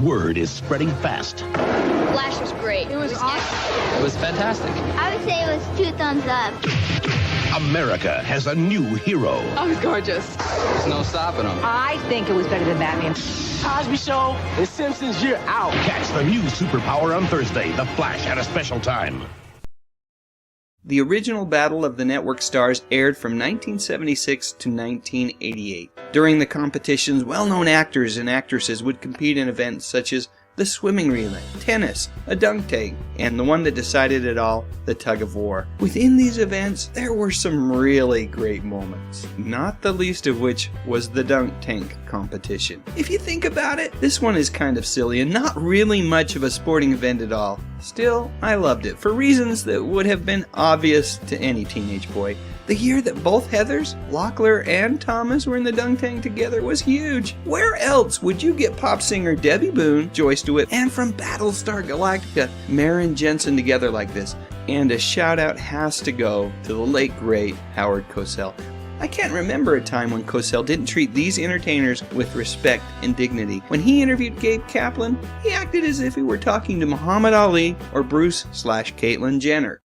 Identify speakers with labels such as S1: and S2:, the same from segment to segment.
S1: Word is spreading fast.
S2: Flash was great.
S3: It was awesome.
S4: It was fantastic.
S5: I would say it was 2 thumbs up.
S1: America has a new hero.
S3: Oh, it was gorgeous.
S4: There's no stopping him.
S6: I think it was better than Batman.
S7: Cosby Show and Simpsons, you're out.
S1: Catch the new superpower on Thursday. The Flash at a special time.
S8: The original Battle of the Network Stars aired from 1976 to 1988. During the competitions, well-known actors and actresses would compete in events such as the swimming relay, tennis, a dunk tank, and the one that decided it all, the tug of war. Within these events, there were some really great moments, not the least of which was the dunk tank competition. If you think about it, this one is kind of silly and not really much of a sporting event at all. Still, I loved it for reasons that would have been obvious to any teenage boy. The year that both Heathers, Locklear, and Thomas were in the dunk tank together was huge. Where else would you get pop singer Debbie Boone, Joyce DeWitt, and from Battlestar Galactica, Maren Jensen together like this? And a shout out has to go to the late great Howard Cosell. I can't remember a time when Cosell didn't treat these entertainers with respect and dignity. When he interviewed Gabe Kaplan, he acted as if he were talking to Muhammad Ali or Bruce/Caitlyn Jenner.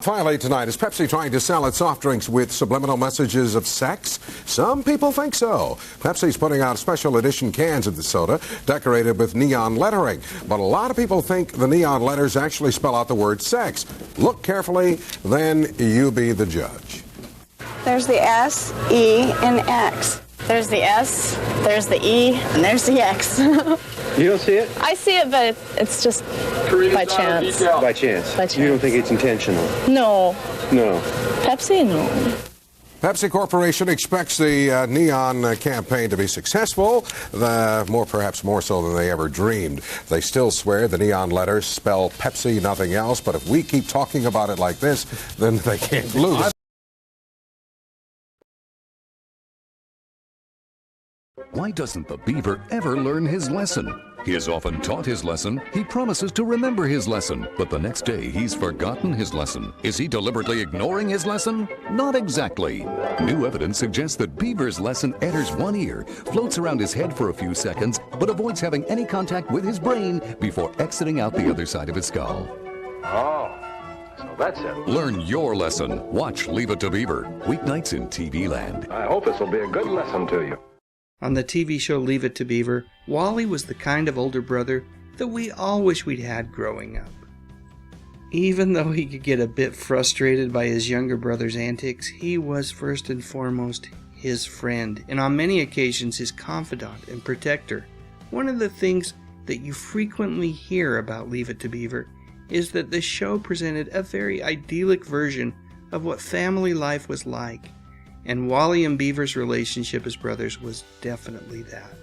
S9: Finally tonight, is Pepsi trying to sell its soft drinks with subliminal messages of sex? Some people think so. Pepsi's putting out special edition cans of the soda decorated with neon lettering. But a lot of people think the neon letters actually spell out the word sex. Look carefully, then you be the judge.
S10: There's the S, E, and X.
S2: There's the S, there's the E, and there's the X.
S7: You don't see it?
S2: I see it, but it's just by chance.
S7: By chance.
S2: By chance.
S7: You don't think it's intentional?
S2: No.
S7: No.
S2: Pepsi, no.
S9: Pepsi Corporation expects the neon campaign to be successful, perhaps more so than they ever dreamed. They still swear the neon letters spell Pepsi, nothing else, but if we keep talking about it like this, then they can't lose.
S11: Why doesn't the Beaver ever learn his lesson? He has often taught his lesson. He promises to remember his lesson, but the next day he's forgotten his lesson. Is he deliberately ignoring his lesson? Not exactly. New evidence suggests that Beaver's lesson enters one ear, floats around his head for a few seconds, but avoids having any contact with his brain before exiting out the other side of his skull.
S7: Oh, so that's it.
S11: Learn your lesson. Watch Leave It to Beaver, weeknights in TV Land.
S7: I hope this will be a good lesson to you.
S8: On the TV show Leave It to Beaver, Wally was the kind of older brother that we all wish we'd had growing up. Even though he could get a bit frustrated by his younger brother's antics, he was first and foremost his friend, and on many occasions his confidant and protector. One of the things that you frequently hear about Leave It to Beaver is that the show presented a very idyllic version of what family life was like. And Wally and Beaver's relationship as brothers was definitely that.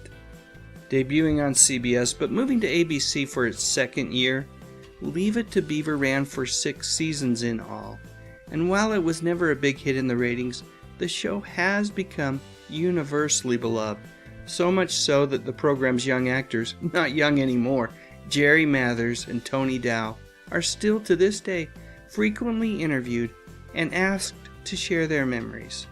S8: Debuting on CBS, but moving to ABC for its second year, Leave It to Beaver ran for 6 seasons in all. And while it was never a big hit in the ratings, the show has become universally beloved. So much so that the program's young actors, not young anymore, Jerry Mathers and Tony Dow, are still to this day frequently interviewed and asked to share their memories.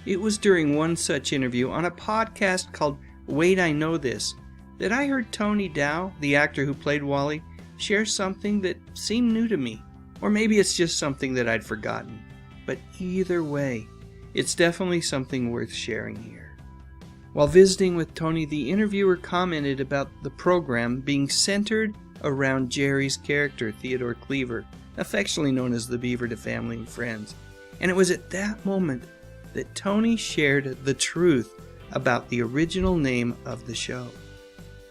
S8: It was during one such interview on a podcast called Wait, I Know This that I heard Tony Dow, the actor who played Wally, share something that seemed new to me. Or maybe it's just something that I'd forgotten. But either way, it's definitely something worth sharing here. While visiting with Tony, the interviewer commented about the program being centered around Jerry's character, Theodore Cleaver, affectionately known as the Beaver to family and friends. And it was at that moment that Tony shared the truth about the original name of the show.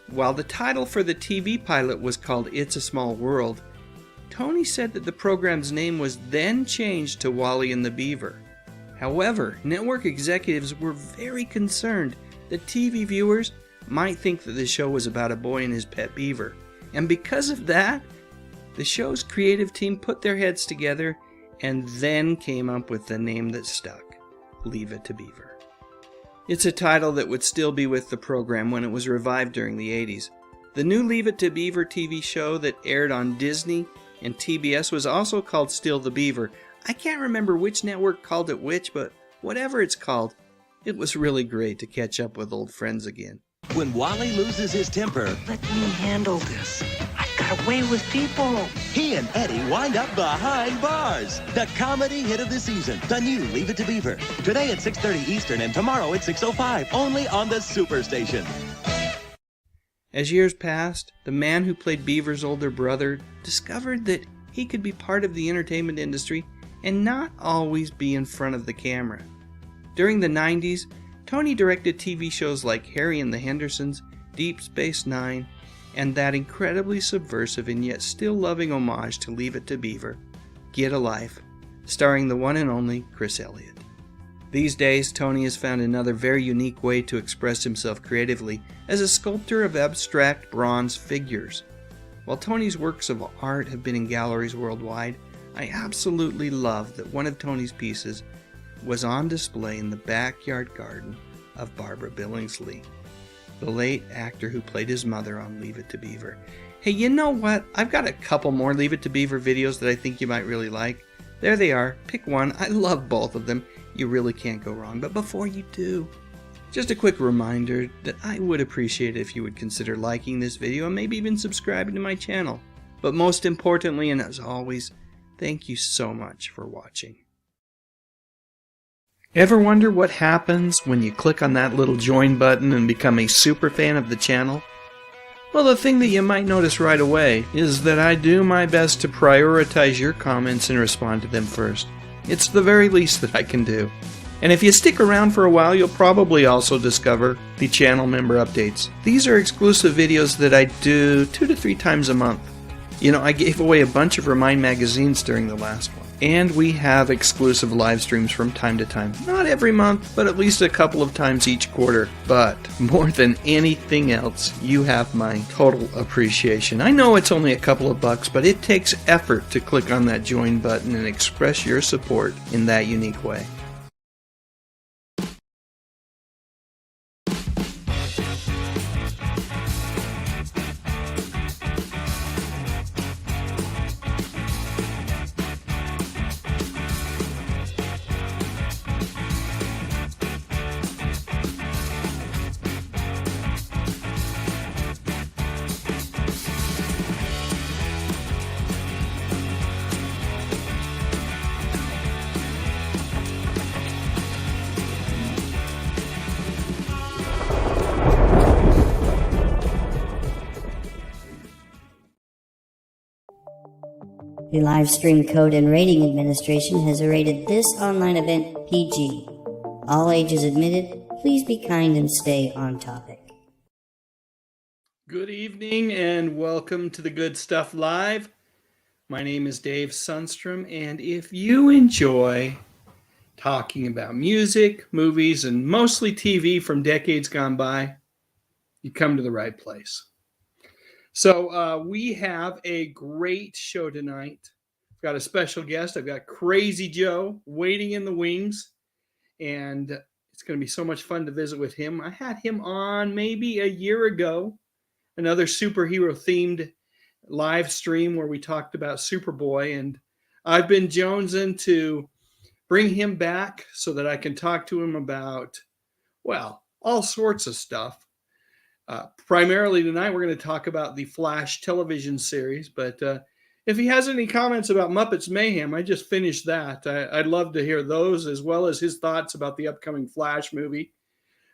S8: While the title for the TV pilot was called It's a Small World, Tony said that the program's name was then changed to Wally and the Beaver. However, network executives were very concerned that TV viewers might think that the show was about a boy and his pet beaver. And because of that, the show's creative team put their heads together and then came up with the name that stuck. Leave It to Beaver. It's a title that would still be with the program when it was revived during the 80s. The new Leave It to Beaver TV show that aired on Disney and TBS was also called Still the Beaver. I can't remember which network called it which, but whatever it's called, it was really great to catch up with old friends again.
S4: When Wally loses his temper,
S12: let me handle this. I've got a way with people.
S4: He and Eddie wind up behind bars. The comedy hit of the season, the new Leave It to Beaver. Today at 6:30 Eastern and tomorrow at 6:05, only on the Superstation.
S8: As years passed, the man who played Beaver's older brother discovered that he could be part of the entertainment industry and not always be in front of the camera. During the 90s, Tony directed TV shows like Harry and the Hendersons, Deep Space Nine, and that incredibly subversive and yet still loving homage to Leave It to Beaver, Get a Life, starring the one and only Chris Elliott. These days, Tony has found another very unique way to express himself creatively as a sculptor of abstract bronze figures. While Tony's works of art have been in galleries worldwide, I absolutely love that one of Tony's pieces was on display in the backyard garden of Barbara Billingsley, the late actor who played his mother on Leave It to Beaver. Hey, you know what? I've got a couple more Leave It to Beaver videos that I think you might really like. There they are. Pick one. I love both of them. You really can't go wrong. But before you do, just a quick reminder that I would appreciate it if you would consider liking this video and maybe even subscribing to my channel. But most importantly, and as always, thank you so much for watching. Ever wonder what happens when you click on that little join button and become a super fan of the channel? Well, the thing that you might notice right away is that I do my best to prioritize your comments and respond to them first. It's the very least that I can do. And if you stick around for a while, you'll probably also discover the channel member updates. These are exclusive videos that I do 2 to 3 times a month. You know, I gave away a bunch of Remind magazines during the last one. And we have exclusive live streams from time to time. Not every month, but at least a couple of times each quarter. But more than anything else, you have my total appreciation. I know it's only a couple of bucks, but it takes effort to click on that join button and express your support in that unique way.
S13: The Live Stream Code and Rating Administration has rated this online event PG. All ages admitted. Please be kind and stay on topic.
S8: Good evening and welcome to the Good Stuff Live. My name is Dave Sundstrom, and if you enjoy talking about music, movies, and mostly TV from decades gone by, you come to the right place. So we have a great show tonight. I've got a special guest. I've got Krazy Joe waiting in the wings, and it's going to be so much fun to visit with him. I had him on maybe a year ago, another superhero-themed live stream where we talked about Superboy, and I've been jonesing to bring him back so that I can talk to him about, well, all sorts of stuff. Primarily tonight, we're going to talk about the Flash television series, but if he has any comments about Muppets Mayhem, I just finished that. I'd love to hear those, as well as his thoughts about the upcoming Flash movie.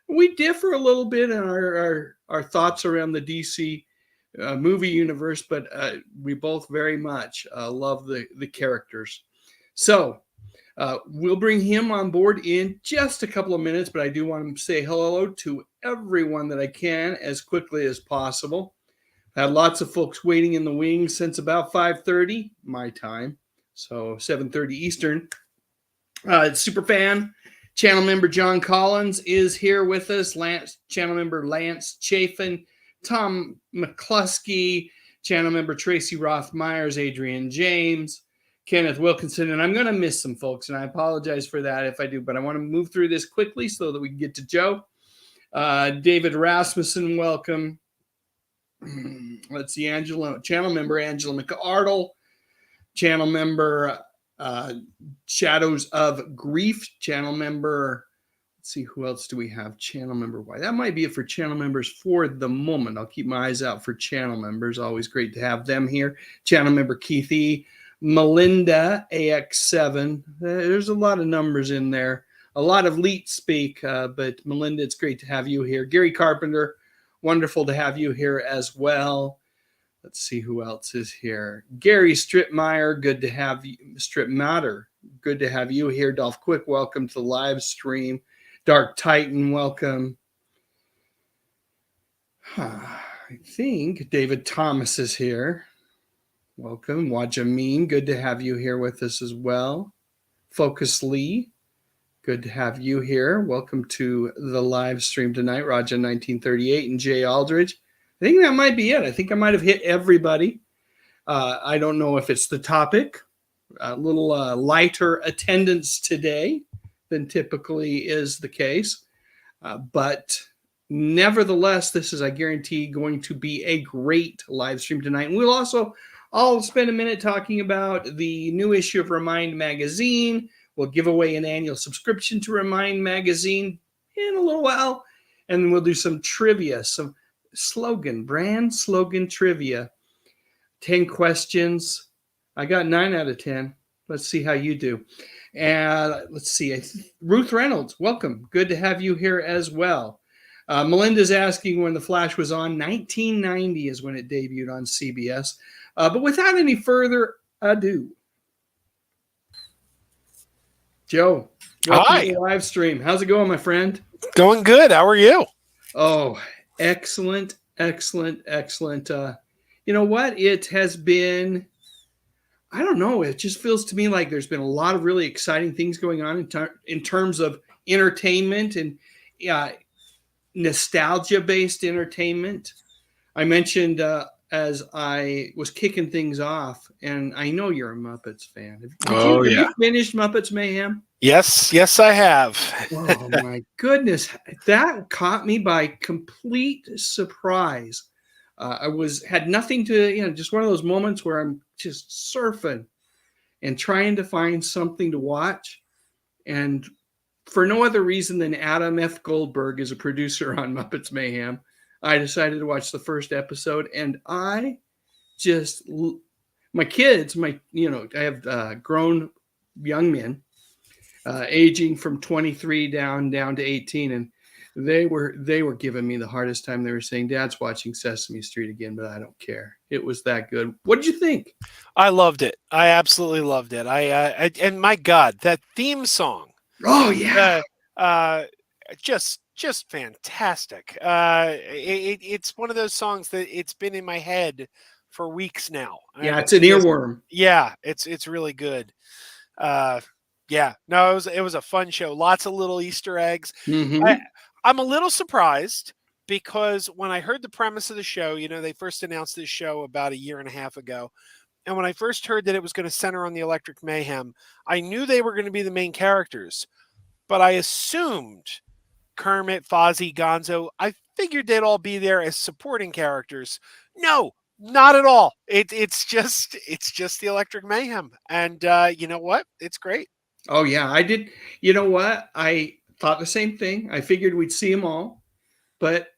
S8: We differ a little bit in our thoughts around the DC movie universe, but we both very much love the characters. So we'll bring him on board in just a couple of minutes, but I do want to say hello to everyone that I can as quickly as possible. I've had lots of folks waiting in the wings since about 5:30 my time, so 7:30 Eastern. Superfan channel member John Collins is here with us. Channel member Lance Chafin, Tom McCluskey, channel member Tracy Roth Myers, Adrian James, Kenneth Wilkinson, and I'm going to miss some folks, and I apologize for that if I do, but I want to move through this quickly so that we can get to Joe. David Rasmussen, welcome. Let's see, channel member Angela McArdle, channel member Shadows of Grief, channel member Let's see, who else do we have? Channel member Y. That might be it for channel members for the moment. I'll keep my eyes out for channel members. Always great to have them here. Channel member Keith E. Melinda AX7. There's a lot of numbers in there. A lot of leet speak, but Melinda, it's great to have you here. Gary Carpenter, wonderful to have you here as well. Let's see who else is here. Gary Stripmeyer, good to have you. Stripmatter, good to have you here. Dolph Quick, welcome to the live stream. Dark Titan, welcome. I think David Thomas is here. Welcome. Wajameen, good to have you here with us as well. Focus Lee, good to have you here. Welcome to the live stream tonight. Raja 1938 and Jay Aldridge. I think that might be it. I think I might have hit everybody. I don't know if it's the topic. A little lighter attendance today than typically is the case. But nevertheless, this is, I guarantee, going to be a great live stream tonight. And we'll also all spend a minute talking about the new issue of Remind Magazine. We'll give away an annual subscription to Remind Magazine in a little while. And then we'll do some trivia, some brand slogan trivia. 10 questions. I got 9 out of 10. Let's see how you do. And let's see. Ruth Reynolds, welcome. Good to have you here as well. Melinda's asking when The Flash was on. 1990 is when it debuted on CBS. But without any further ado, Joe, welcome to the live stream. How's it going, my friend?
S14: Going good. How are you?
S8: Oh, excellent, excellent, excellent. You know what? It has been, I don't know, it just feels to me like there's been a lot of really exciting things going on in terms of entertainment and nostalgia-based entertainment. I mentioned as I was kicking things off, and I know you're a Muppets fan. Have you finished Muppets Mayhem?
S14: Yes, I have.
S8: Oh my goodness, that caught me by complete surprise. I had nothing to, just one of those moments where I'm just surfing and trying to find something to watch, and for no other reason than Adam F. Goldberg is a producer on Muppets Mayhem. I decided to watch the first episode, and I just, my kids, I have grown young men, aging from 23 down to 18, and they were giving me the hardest time. They were saying, "Dad's watching Sesame Street again," but I don't care. It was that good. What did you think?
S14: I loved it. I absolutely loved it. And my God, that theme song.
S8: Oh yeah.
S14: Just fantastic. It's one of those songs that it's been in my head for weeks now.
S8: Yeah, it's an earworm.
S14: Yeah, it's really good. Yeah, no, it was a fun show. Lots of little Easter eggs.
S8: Mm-hmm.
S14: I'm a little surprised because when I heard the premise of the show, they first announced this show about 1.5 years ago. And when I first heard that it was going to center on the Electric Mayhem, I knew they were going to be the main characters, but I assumed Kermit, Fozzie, Gonzo, I figured they'd all be there as supporting characters. No, not at all. It's just the Electric Mayhem. And you know what? It's great.
S8: Oh yeah, I did. You know what? I thought the same thing. I figured we'd see them all, but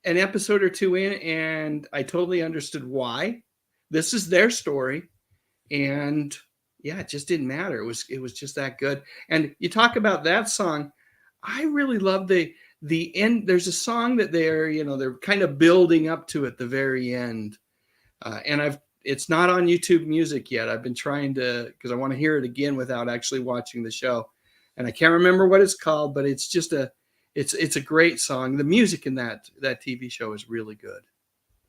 S8: an episode or two in, and I totally understood why. This is their story, and yeah, it just didn't matter. It was just that good. And you talk about that song. I really love the end. There's a song that they're kind of building up to at the very end, and it's not on YouTube Music yet. I've been trying to, because I want to hear it again without actually watching the show, and I can't remember what it's called, but it's just it's a great song. The music in that TV show is really good.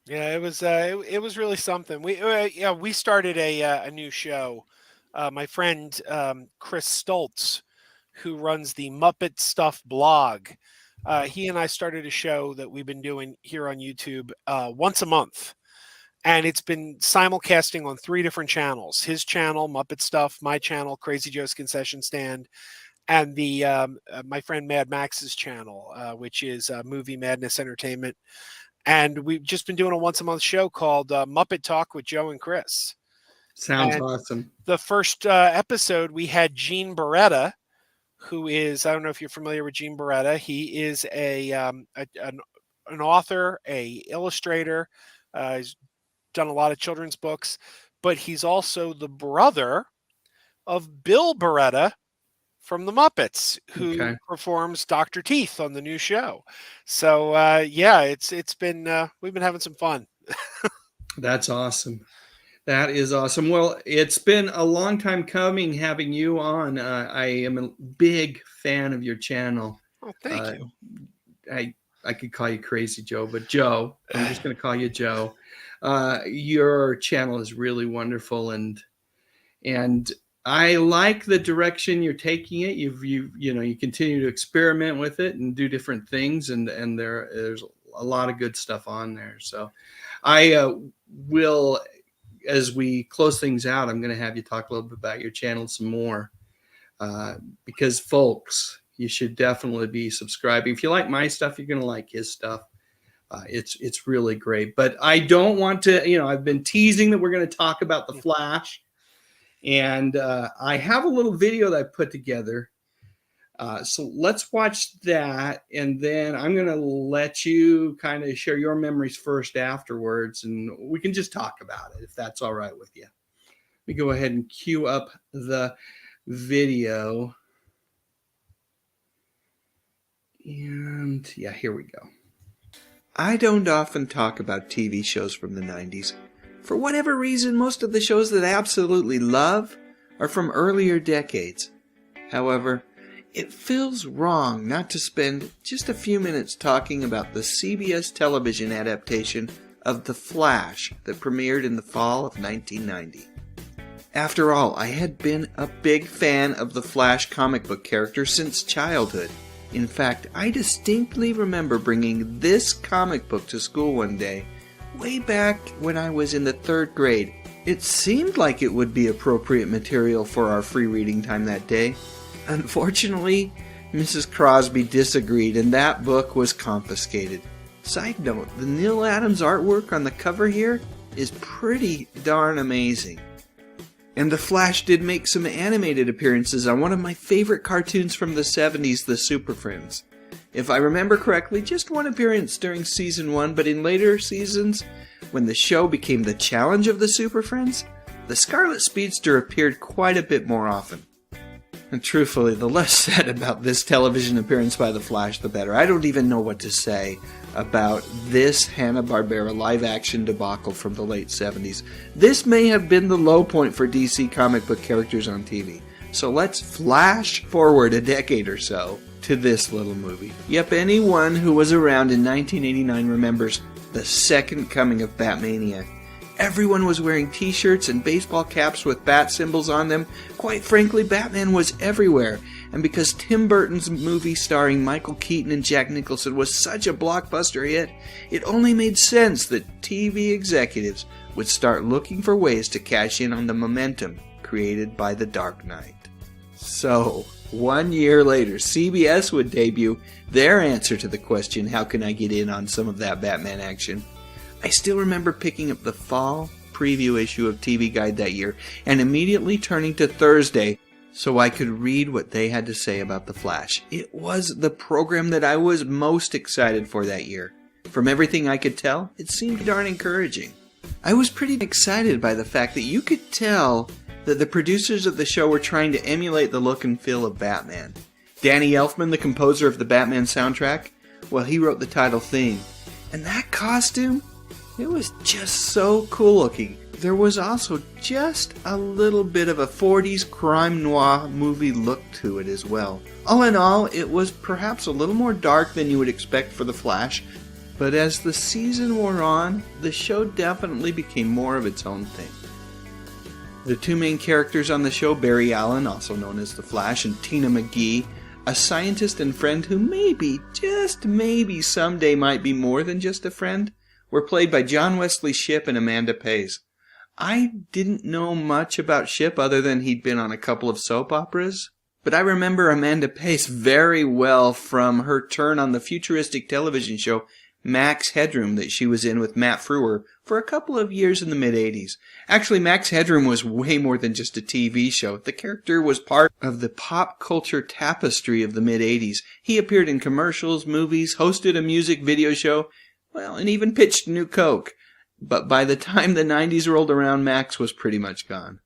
S14: Yeah, it was really something. We started a new show. My friend Chris Stoltz, who runs the Muppet Stuff blog, he and I started a show that we've been doing here on YouTube once a month. And it's been simulcasting on 3 different channels. His channel, Muppet Stuff, my channel, Krazy Joe's Concession Stand, and my friend Mad Max's channel, which is Movie Madness Entertainment. And we've just been doing a once-a-month show called Muppet Talk with Joe and Chris.
S8: Sounds awesome.
S14: The first episode, we had Gene Beretta, who is, I don't know if you're familiar with Gene Beretta. He is an author, a illustrator. He's done a lot of children's books, but he's also the brother of Bill Beretta from the Muppets, who performs Dr. Teeth on the new show. So it's been we've been having some fun.
S8: That's awesome. That is awesome. Well, it's been a long time coming having you on. I am a big fan of your channel.
S14: Oh, thank you.
S8: I could call you Krazy Joe, but Joe, I'm just going to call you Joe. Your channel is really wonderful, and I like the direction you're taking it. You continue to experiment with it and do different things, and there's a lot of good stuff on there. So I will, as we close things out, I'm going to have you talk a little bit about your channel some more, because folks, you should definitely be subscribing. If you like my stuff, you're going to like his stuff. It's really great. But I don't want to, I've been teasing that we're going to talk about the Flash. And I have a little video that I put together. So let's watch that. And then I'm going to let you kind of share your memories first afterwards. And we can just talk about it, if that's all right with you. Let me go ahead and cue up the video. And yeah, here we go. I don't often talk about TV shows from the 90s. For whatever reason, most of the shows that I absolutely love are from earlier decades. However, it feels wrong not to spend just a few minutes talking about the CBS television adaptation of The Flash that premiered in the fall of 1990. After all, I had been a big fan of the Flash comic book character since childhood. In fact, I distinctly remember bringing this comic book to school one day, way back when I was in the 3rd grade. It seemed like it would be appropriate material for our free reading time that day. Unfortunately, Mrs. Crosby disagreed and that book was confiscated. Side note, the Neil Adams artwork on the cover here is pretty darn amazing. And the Flash did make some animated appearances on one of my favorite cartoons from the 70s, the Super Friends. If I remember correctly, just one appearance during season 1, but in later seasons, when the show became the challenge of the Super Friends, the Scarlet Speedster appeared quite a bit more often. And truthfully, the less said about this television appearance by the Flash, the better. I don't even know what to say about this Hanna-Barbera live-action debacle from the late 70s. This may have been the low point for DC comic book characters on TV. So let's flash forward a decade or so to this little movie. Yep, anyone who was around in 1989 remembers the second coming of Batmaniac. Everyone was wearing t-shirts and baseball caps with bat symbols on them. Quite frankly, Batman was everywhere. And because Tim Burton's movie starring Michael Keaton and Jack Nicholson was such a blockbuster hit, it only made sense that TV executives would start looking for ways to cash in on the momentum created by The Dark Knight. So, 1 year later, CBS would debut their answer to the question, how can I get in on some of that Batman action? I still remember picking up the fall preview issue of TV Guide that year and immediately turning to Thursday so I could read what they had to say about The Flash. It was the program that I was most excited for that year. From everything I could tell, it seemed darn encouraging. I was pretty excited by the fact that you could tell that the producers of the show were trying to emulate the look and feel of Batman. Danny Elfman, the composer of the Batman soundtrack, well, he wrote the title theme. And that costume, it was just so cool looking. There was also just a little bit of a 40s crime noir movie look to it as well. All in all, it was perhaps a little more dark than you would expect for The Flash, but as the season wore on, the show definitely became more of its own thing. The two main characters on the show, Barry Allen, also known as The Flash, and Tina McGee, a scientist and friend who maybe, just maybe someday might be more than just a friend, were played by Jon Wesley Shipp and Amanda Pays. I didn't know much about Shipp other than he'd been on a couple of soap operas, but I remember Amanda Pays very well from her turn on the futuristic television show Max Headroom that she was in with Matt Frewer for a couple of years in the mid-'80s. Actually, Max Headroom was way more than just a TV show. The character was part of the pop culture tapestry of the mid-'80s. He appeared in commercials, movies, hosted a music video show, well, and even pitched New Coke. But by the time the 90s rolled around, Max was pretty much gone.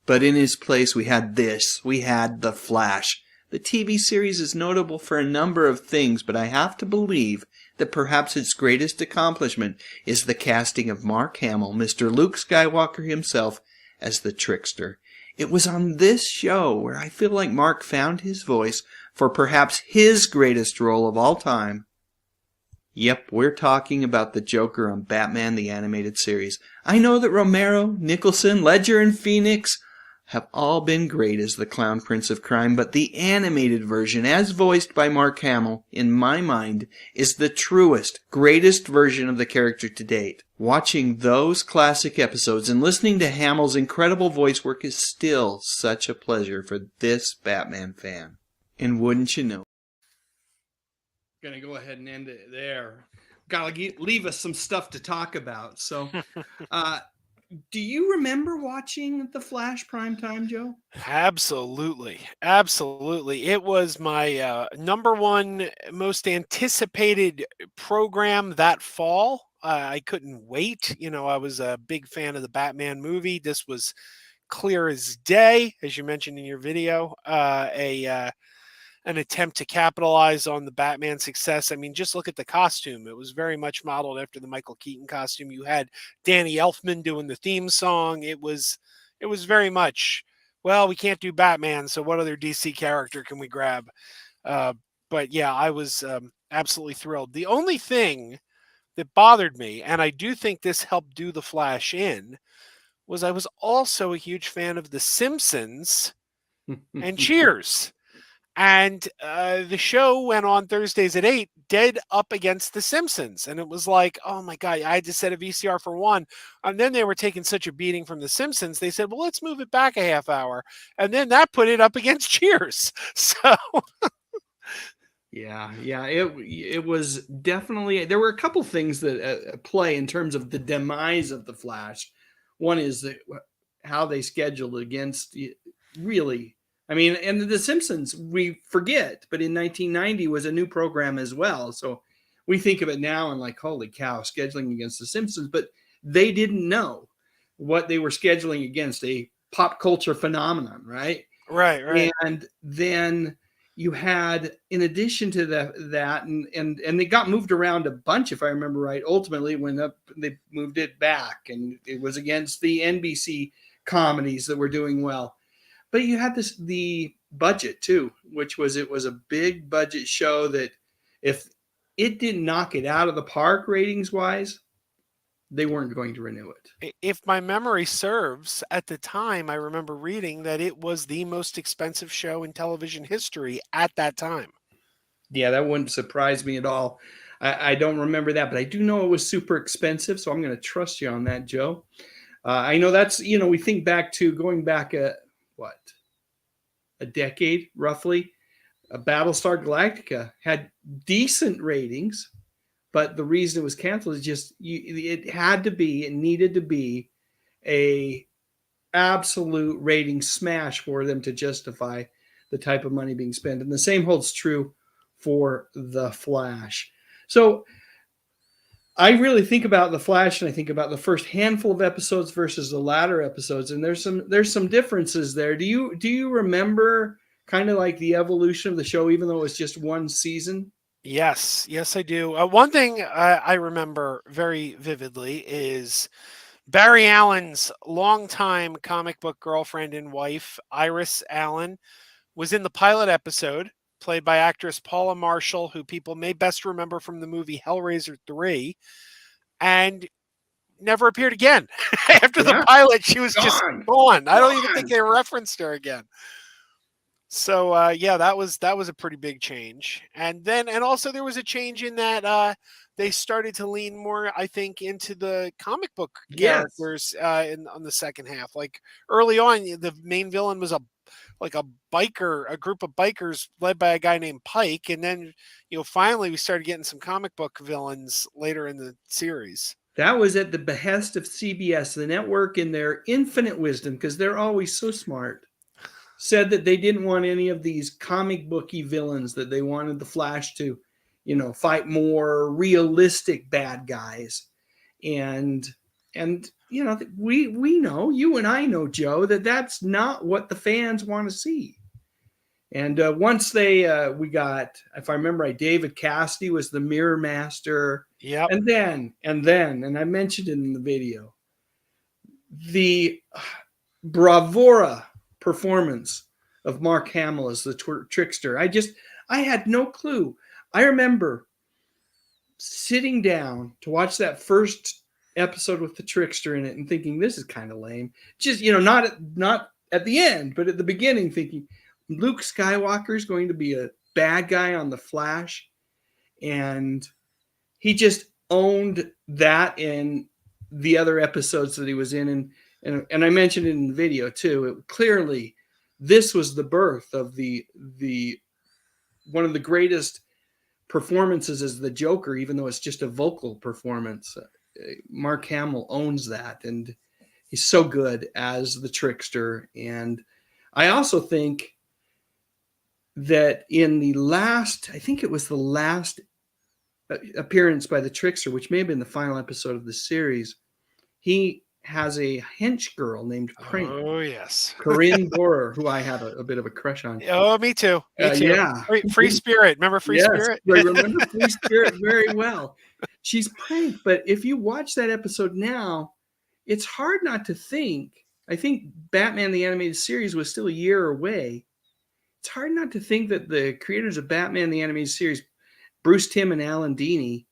S8: But in his place, we had this. We had The Flash. The TV series is notable for a number of things, but I have to believe that perhaps its greatest accomplishment is the casting of Mark Hamill, Mr. Luke Skywalker himself, as the Trickster. It was on this show where I feel like Mark found his voice for perhaps his greatest role of all time. Yep, we're talking about the Joker on Batman the Animated Series. I know that Romero, Nicholson, Ledger, and Phoenix have all been great as the Clown Prince of Crime, but the animated version, as voiced by Mark Hamill, in my mind, is the truest, greatest version of the character to date. Watching those classic episodes and listening to Hamill's incredible voice work is still such a pleasure for this Batman fan. And wouldn't you know? Gonna go ahead and end it there. Gotta leave us some stuff to talk about. So, do you remember watching The Flash primetime, Joe?
S14: Absolutely. Absolutely. It was my number one most anticipated program that fall. I couldn't wait. You know, I was a big fan of the Batman movie. This was clear as day, as you mentioned in your video, an attempt to capitalize on the Batman success. I mean, just look at the costume. It was very much modeled after the Michael Keaton costume. You had Danny Elfman doing the theme song. It was very much, well, we can't do Batman, so what other DC character can we grab? But yeah, I was absolutely thrilled. The only thing that bothered me, and I do think this helped do The Flash in, was I was also a huge fan of The Simpsons and Cheers. And the show went on Thursdays at 8, dead up against The Simpsons. And it was like, oh my God, I had to set a VCR for one. And then they were taking such a beating from The Simpsons. They said, well, let's move it back a half hour. And then that put it up against Cheers. So.
S8: Yeah. It was definitely, there were a couple things that play in terms of the demise of The Flash. One is that how they scheduled against really. I mean, and The Simpsons, we forget, but in 1990 was a new program as well. So we think of it now and like, holy cow, scheduling against The Simpsons, but they didn't know what they were scheduling against, a pop culture phenomenon, right?
S14: Right.
S8: And then you had, in addition to that, and they got moved around a bunch, if I remember right, ultimately when they moved it back, and it was against the NBC comedies that were doing well. But you had the budget too, which was, it was a big budget show that if it didn't knock it out of the park ratings wise, they weren't going to renew it.
S14: If my memory serves, at the time, I remember reading that it was the most expensive show in television history at that time.
S8: Yeah, that wouldn't surprise me at all. I don't remember that, but I do know it was super expensive. So I'm going to trust you on that, Joe. I know that's, we think back to going back a decade roughly. Battlestar Galactica had decent ratings, but the reason it was canceled is just it needed to be a absolute rating smash for them to justify the type of money being spent. And the same holds true for The Flash. So I really think about The Flash, and I think about the first handful of episodes versus the latter episodes, and there's some differences there. Do you remember kind of like the evolution of the show, even though it was just one season?
S14: Yes, I do. One thing I remember very vividly is Barry Allen's longtime comic book girlfriend and wife, Iris Allen, was in the pilot episode, played by actress Paula Marshall, who people may best remember from the movie Hellraiser 3, and never appeared again. After the pilot, she was just gone. I don't even think they referenced her again. So that was a pretty big change. And also there was a change in that they started to lean more, I think, into the comic book characters on the second half. Like early on, the main villain was a like a group of bikers led by a guy named Pike, and then finally we started getting some comic book villains later in the series.
S8: That was at the behest of CBS, the network, in their infinite wisdom, because they're always so smart, said that they didn't want any of these comic booky villains, that they wanted the Flash to, fight more realistic bad guys. And we know, you and I know, Joe, that that's not what the fans want to see. And once we got, if I remember right, David Cassidy was the Mirror Master.
S14: Yep.
S8: And then, I mentioned it in the video, the bravura performance of Mark Hamill as the trickster. I had no clue. I remember sitting down to watch that first episode with the trickster in it and thinking, this is kind of lame. Just, not at the end, but at the beginning, thinking Luke Skywalker is going to be a bad guy on the Flash. And he just owned that in the other episodes that he was in. And I mentioned it in the video too. Clearly, this was the birth of the one of the greatest performances as the Joker, even though it's just a vocal performance. Mark Hamill owns that, and he's so good as the trickster. And I also think that in the last, I think it was the last appearance by the trickster, which may have been the final episode of the series, he has a hench girl named Prank.
S14: Oh, yes.
S8: Corinne Bohrer, who I had a bit of a crush on.
S14: Oh, me too. Me too.
S8: Yeah.
S14: Free Spirit. Remember Free Spirit?
S8: I remember Free Spirit very well. She's Prank, but if you watch that episode now, it's hard not to think. I think Batman the Animated Series was still a year away. It's hard not to think that the creators of Batman the Animated Series, Bruce Timm and Alan Dini,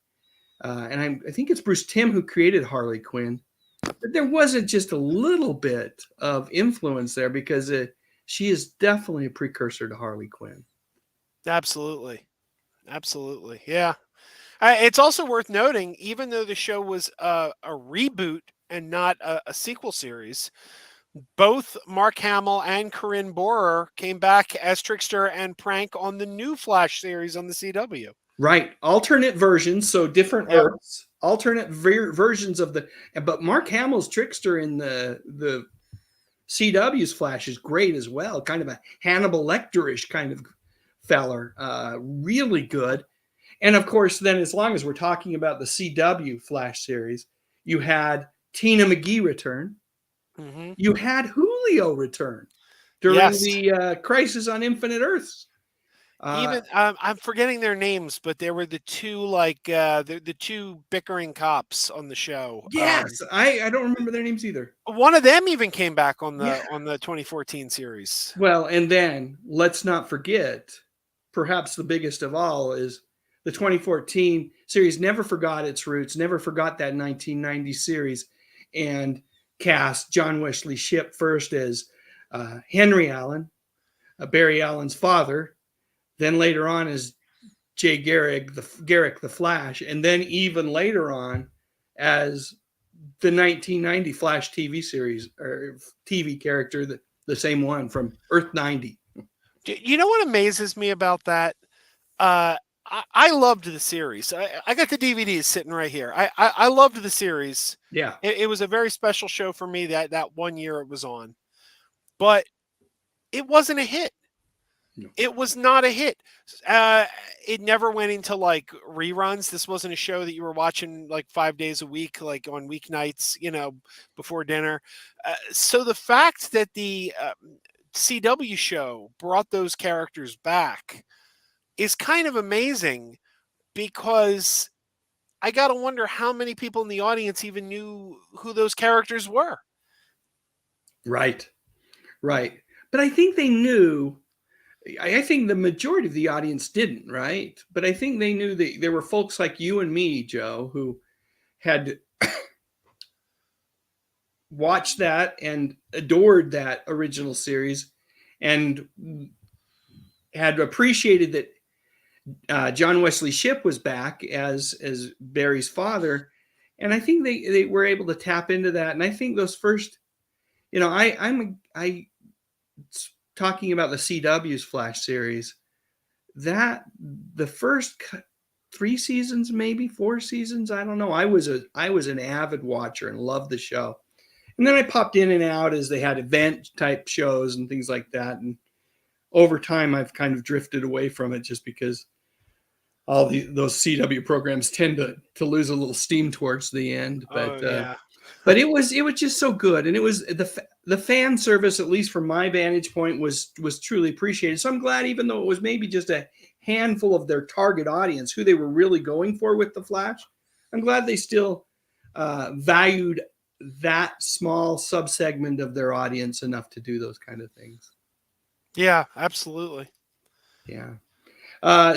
S8: and I think it's Bruce Timm who created Harley Quinn, but there wasn't just a little bit of influence there, because she is definitely a precursor to Harley Quinn.
S14: Absolutely. Yeah. It's also worth noting, even though the show was a reboot and not a sequel series, both Mark Hamill and Corinne Bohrer came back as Trickster and Prank on the new Flash series on the CW.
S8: Right. Alternate versions, so different Earths, alternate versions of but Mark Hamill's Trickster in the CW's Flash is great as well. Kind of a Hannibal Lecter-ish kind of feller. Really good. And of course, then as long as we're talking about the CW Flash series, you had Tina McGee return. Mm-hmm. You had Julio return during the Crisis on Infinite Earths.
S14: Even I'm forgetting their names, but they were the two the two bickering cops on the show.
S8: Yes, I don't remember their names either.
S14: One of them even came back on the 2014 series.
S8: Well, and then let's not forget, perhaps the biggest of all is the 2014 series. Never forgot its roots. Never forgot that 1990 series, and cast Jon Wesley Shipp first as Henry Allen, Barry Allen's father. Then later on as Jay Garrick, the Flash, and then even later on as the 1990 Flash TV series or TV character, the same one from Earth 90.
S14: You know what amazes me about that? I loved the series. I got the DVDs sitting right here. I loved the series.
S8: Yeah,
S14: it was a very special show for me that 1 year it was on, but it wasn't a hit. No. It was not a hit. It never went into like reruns. This wasn't a show that you were watching like 5 days a week, like on weeknights, before dinner. So the fact that the CW show brought those characters back is kind of amazing, because I got to wonder how many people in the audience even knew who those characters were.
S8: Right. But I think they knew. I think the majority of the audience didn't, right? But I think they knew that there were folks like you and me, Joe, who had watched that and adored that original series and had appreciated that Jon Wesley Shipp was back as Barry's father. And I think they were able to tap into that. And I think those first, I talking about the CW's Flash series, that the first 3 seasons, maybe 4 seasons, I don't know. I was an avid watcher and loved the show. And then I popped in and out as they had event type shows and things like that. And over time, I've kind of drifted away from it just because all those CW programs tend to lose a little steam towards the end. But
S14: yeah.
S8: but it was just so good, and it was the fan service, at least from my vantage point, was truly appreciated. So I'm glad, even though it was maybe just a handful of their target audience who they were really going for with the Flash, I'm glad they still valued that small subsegment of their audience enough to do those kind of things.
S14: Yeah, absolutely.
S8: Yeah.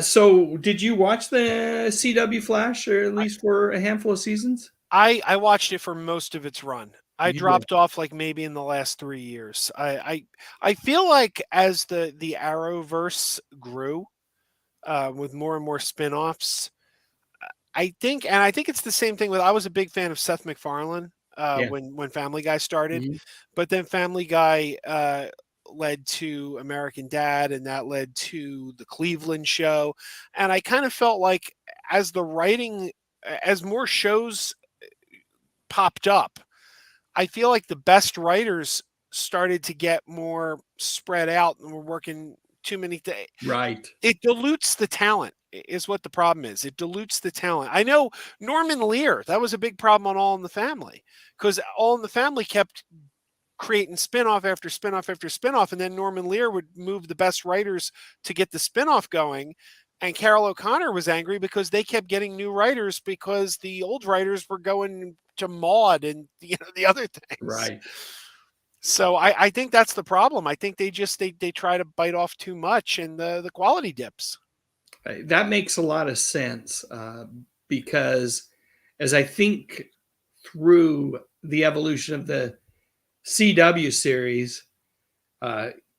S8: So did you watch the CW Flash, or at least for a handful of seasons?
S14: I watched it for most of its run. I
S8: You
S14: dropped
S8: did.
S14: off like maybe in the last 3 years. I feel like as the Arrowverse grew, with more and more spin-offs, I think it's the same thing with, I was a big fan of Seth MacFarlane
S8: Yeah.
S14: when Family Guy started,
S8: Mhm.
S14: but then Family Guy led to American Dad, and that led to the Cleveland Show, and I kind of felt like as the writing, as more shows popped up, I feel like the best writers started to get more spread out and were working too many things.
S8: Right.
S14: It dilutes the talent is what the problem is. It dilutes the talent. I know Norman Lear, that was a big problem on All in the Family, because All in the Family kept creating spinoff after spinoff after spinoff, and then Norman Lear would move the best writers to get the spinoff going. And Carol O'Connor was angry because they kept getting new writers because the old writers were going to Maude and the other things.
S8: Right.
S14: So I think that's the problem. I think they try to bite off too much, and the quality dips.
S8: That makes a lot of sense, because as I think through the evolution of the CW series,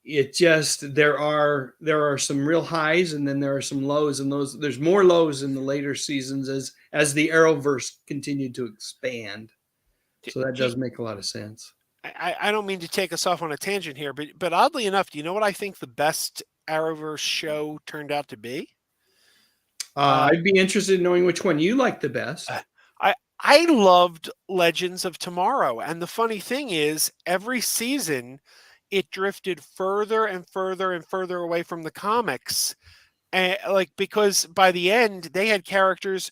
S8: it just there are some real highs, and then there are some lows, and there's more lows in the later seasons as the Arrowverse continued to expand. So that does make a lot of sense.
S14: I don't mean to take us off on a tangent here, but oddly enough, do you know what I think the best Arrowverse show turned out to be?
S8: I'd be interested in knowing which one you like the best.
S14: I loved Legends of Tomorrow, and the funny thing is, every season it drifted further and further and further away from the comics, and because by the end they had characters.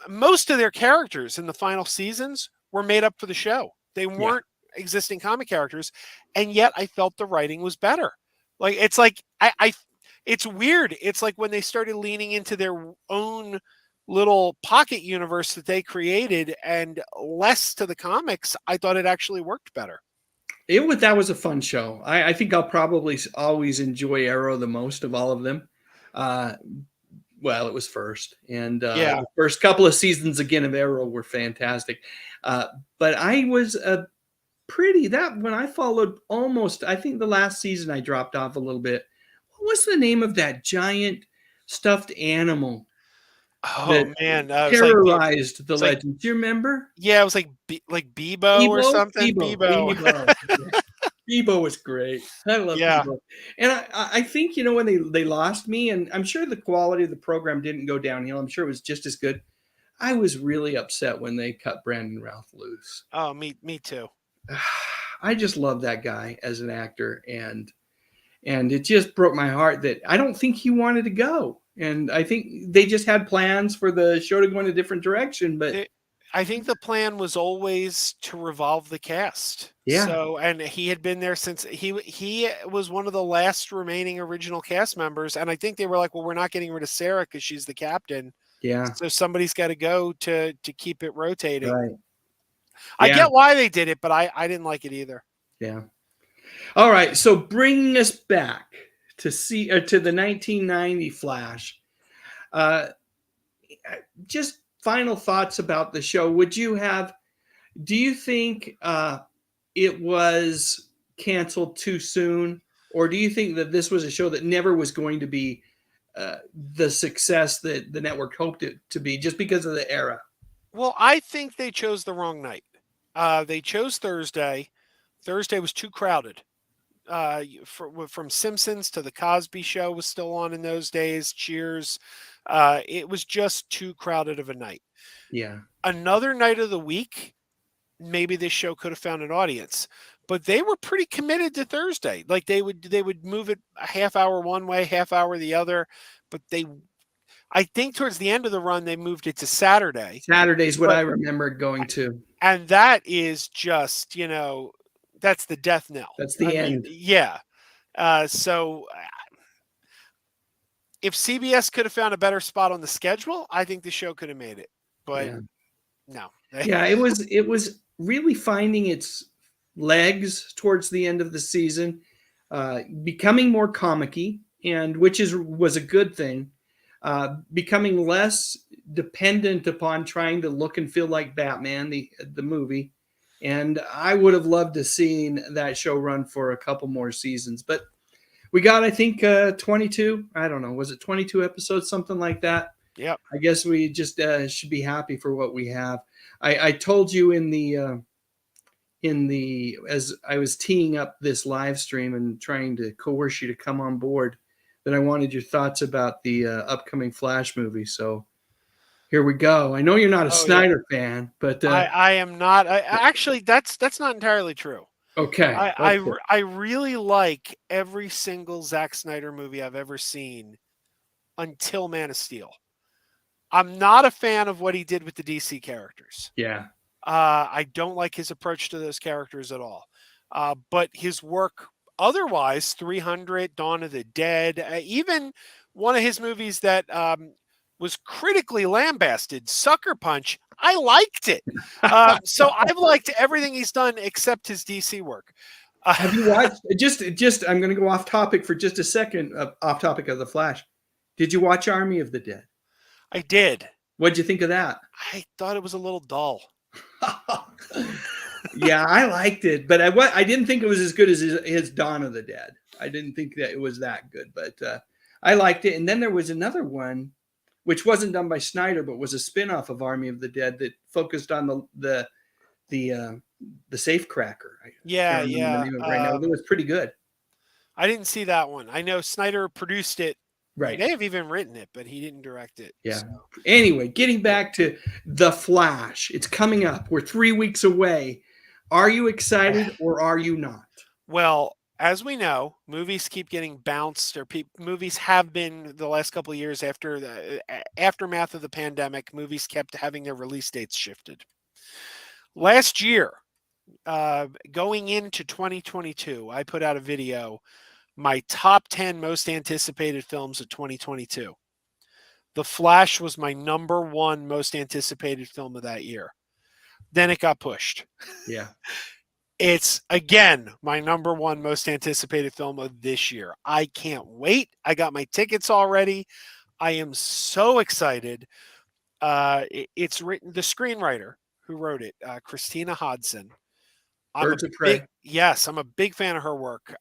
S14: Most of their characters in the final seasons were made up for the show. They weren't existing comic characters, and yet I felt the writing was better. It's weird. It's like when they started leaning into their own little pocket universe that they created and less to the comics, I thought it actually worked better.
S8: That was a fun show. I think I'll probably always enjoy Arrow the most of all of them. Well, it was first, and the first couple of seasons again of Arrow were fantastic. But I was when I followed almost. I think the last season I dropped off a little bit. What was the name of that giant stuffed animal?
S14: Oh man,
S8: terrorized the legend. Do you remember?
S14: Yeah, it was like Bebo or something. Bebo.
S8: Bebo was great. I love Bebo. And I think, when they lost me, and I'm sure the quality of the program didn't go downhill. I'm sure it was just as good. I was really upset when they cut Brandon Routh loose.
S14: Oh, me too.
S8: I just love that guy as an actor, and it just broke my heart that I don't think he wanted to go. And I think they just had plans for the show to go in a different direction, but
S14: I think the plan was always to revolve the cast.
S8: Yeah.
S14: So, and he had been there since he was one of the last remaining original cast members. And I think they were like, well, we're not getting rid of Sarah because she's the captain.
S8: Yeah.
S14: So somebody's got to go to keep it rotating.
S8: Right.
S14: I get why they did it, but I didn't like it either.
S8: Yeah. All right. So bringing us back to the 1990 Flash. Just final thoughts about the show. Do you think it was canceled too soon? Or do you think that this was a show that never was going to be the success that the network hoped it to be just because of the era?
S14: Well, I think they chose the wrong night. They chose Thursday. Thursday was too crowded. from Simpsons to the Cosby Show was still on in those days. Cheers. It was just too crowded of a night.
S8: Yeah.
S14: Another night of the week, maybe this show could have found an audience, but they were pretty committed to Thursday. Like they would move it a half hour one way, half hour the other, but I think towards the end of the run they moved it to Saturday.
S8: Saturday's what I remember going to.
S14: And that is just, that's the death knell.
S8: That's the end.
S14: Yeah. So if CBS could have found a better spot on the schedule, I think the show could have made it. But no.
S8: Yeah, it was really finding its legs towards the end of the season, becoming more comic-y, and which was a good thing. Becoming less dependent upon trying to look and feel like Batman, the movie. And I would have loved to seen that show run for a couple more seasons. But we got, I think, 22. I don't know. Was it 22 episodes? Something like that.
S14: Yep.
S8: I guess we just should be happy for what we have. I told you as I was teeing up this live stream and trying to coerce you to come on board, that I wanted your thoughts about the upcoming Flash movie. So here we go. I know you're not a Snyder fan, but
S14: I am not. Actually, that's not entirely true.
S8: Okay.
S14: I really like every single Zack Snyder movie I've ever seen until Man of Steel. I'm not a fan of what he did with the DC characters.
S8: Yeah.
S14: I don't like his approach to those characters at all. But his work otherwise, 300, Dawn of the Dead, even one of his movies that was critically lambasted, Sucker Punch, I liked it. So I've liked everything he's done except his DC work.
S8: Have you watched, just I'm going to go off topic for just a second, off topic of The Flash. Did you watch Army of the Dead?
S14: I did.
S8: What'd you think of that?
S14: I thought it was a little dull.
S8: Yeah, I liked it, but I didn't think it was as good as his Dawn of the Dead. I didn't think that it was that good, but I liked it. And then there was another one, which wasn't done by Snyder, but was a spinoff of Army of the Dead that focused on the safecracker.
S14: Yeah.
S8: Right now, it was pretty good.
S14: I didn't see that one. I know Snyder produced it.
S8: Right.
S14: He may have even written it, but he didn't direct it.
S8: Yeah.
S14: So.
S8: Anyway, getting back to The Flash. It's coming up. We're 3 weeks away. Are you excited or are you not?
S14: Well, as we know, movies keep getting bounced, or movies have been the last couple of years after the aftermath of the pandemic. Movies kept having their release dates shifted. Last year, going into 2022, I put out a video, my top 10 most anticipated films of 2022. The Flash was my number one most anticipated film of that year. Then it got pushed.
S8: Yeah.
S14: It's, again, my number one most anticipated film of this year. I can't wait. I got my tickets already. I am so excited. It's written, the screenwriter who wrote it, Christina Hodson.
S8: Birds of Prey.
S14: Yes, I'm a big fan of her work.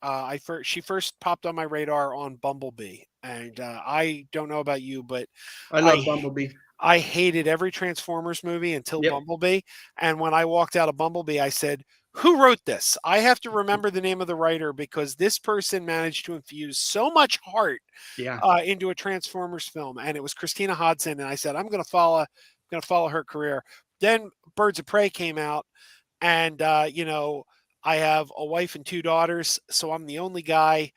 S14: She first popped on my radar on Bumblebee, and I don't know about you, but
S8: I love Bumblebee.
S14: I hated every Transformers movie until Bumblebee, and when I walked out of Bumblebee, I said, "Who wrote this? I have to remember the name of the writer because this person managed to infuse so much heart into a Transformers film." And it was Christina Hodson, and I said, "I'm going to follow her career." Then Birds of Prey came out. And, I have a wife and 2 daughters, so I'm the only guy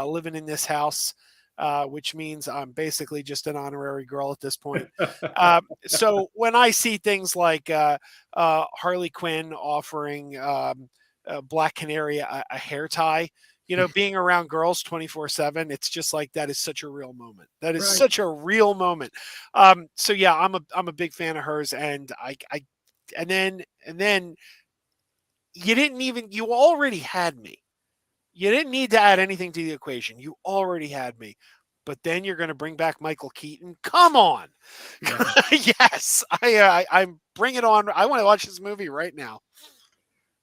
S14: living in this house, which means I'm basically just an honorary girl at this point. So when I see things like Harley Quinn offering Black Canary a hair tie, being around girls 24/7, it's just like, that is such a real moment. That is such a real moment. So yeah, I'm a big fan of hers, and and then you already had me. You didn't need to add anything to the equation. You already had me. But then you're going to bring back Michael Keaton. Come on. Yeah. Yes. I'm bring it on. I want to watch this movie right now.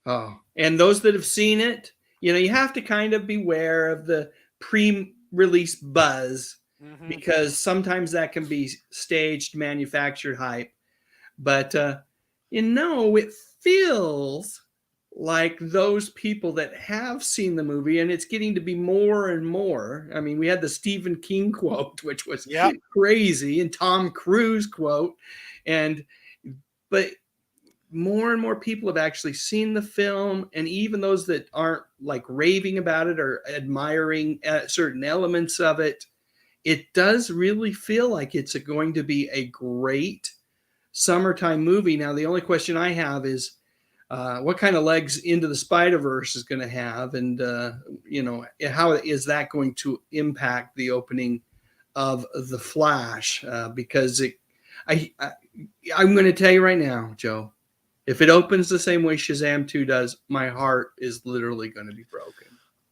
S8: Oh, and those that have seen it, you have to kind of beware of the pre-release buzz, because sometimes that can be staged, manufactured hype. But, it feels like those people that have seen the movie, and it's getting to be more and more. I mean, we had the Stephen King quote, which was crazy, and Tom Cruise quote, but more and more people have actually seen the film, and even those that aren't like raving about it or admiring certain elements of it, it does really feel like it's going to be a great summertime movie. Now, the only question I have is what kind of legs Into the Spider-Verse is going to have, and how is that going to impact the opening of The Flash? Because I'm going to tell you right now, Joe, if it opens the same way Shazam 2 does, my heart is literally going to be broken.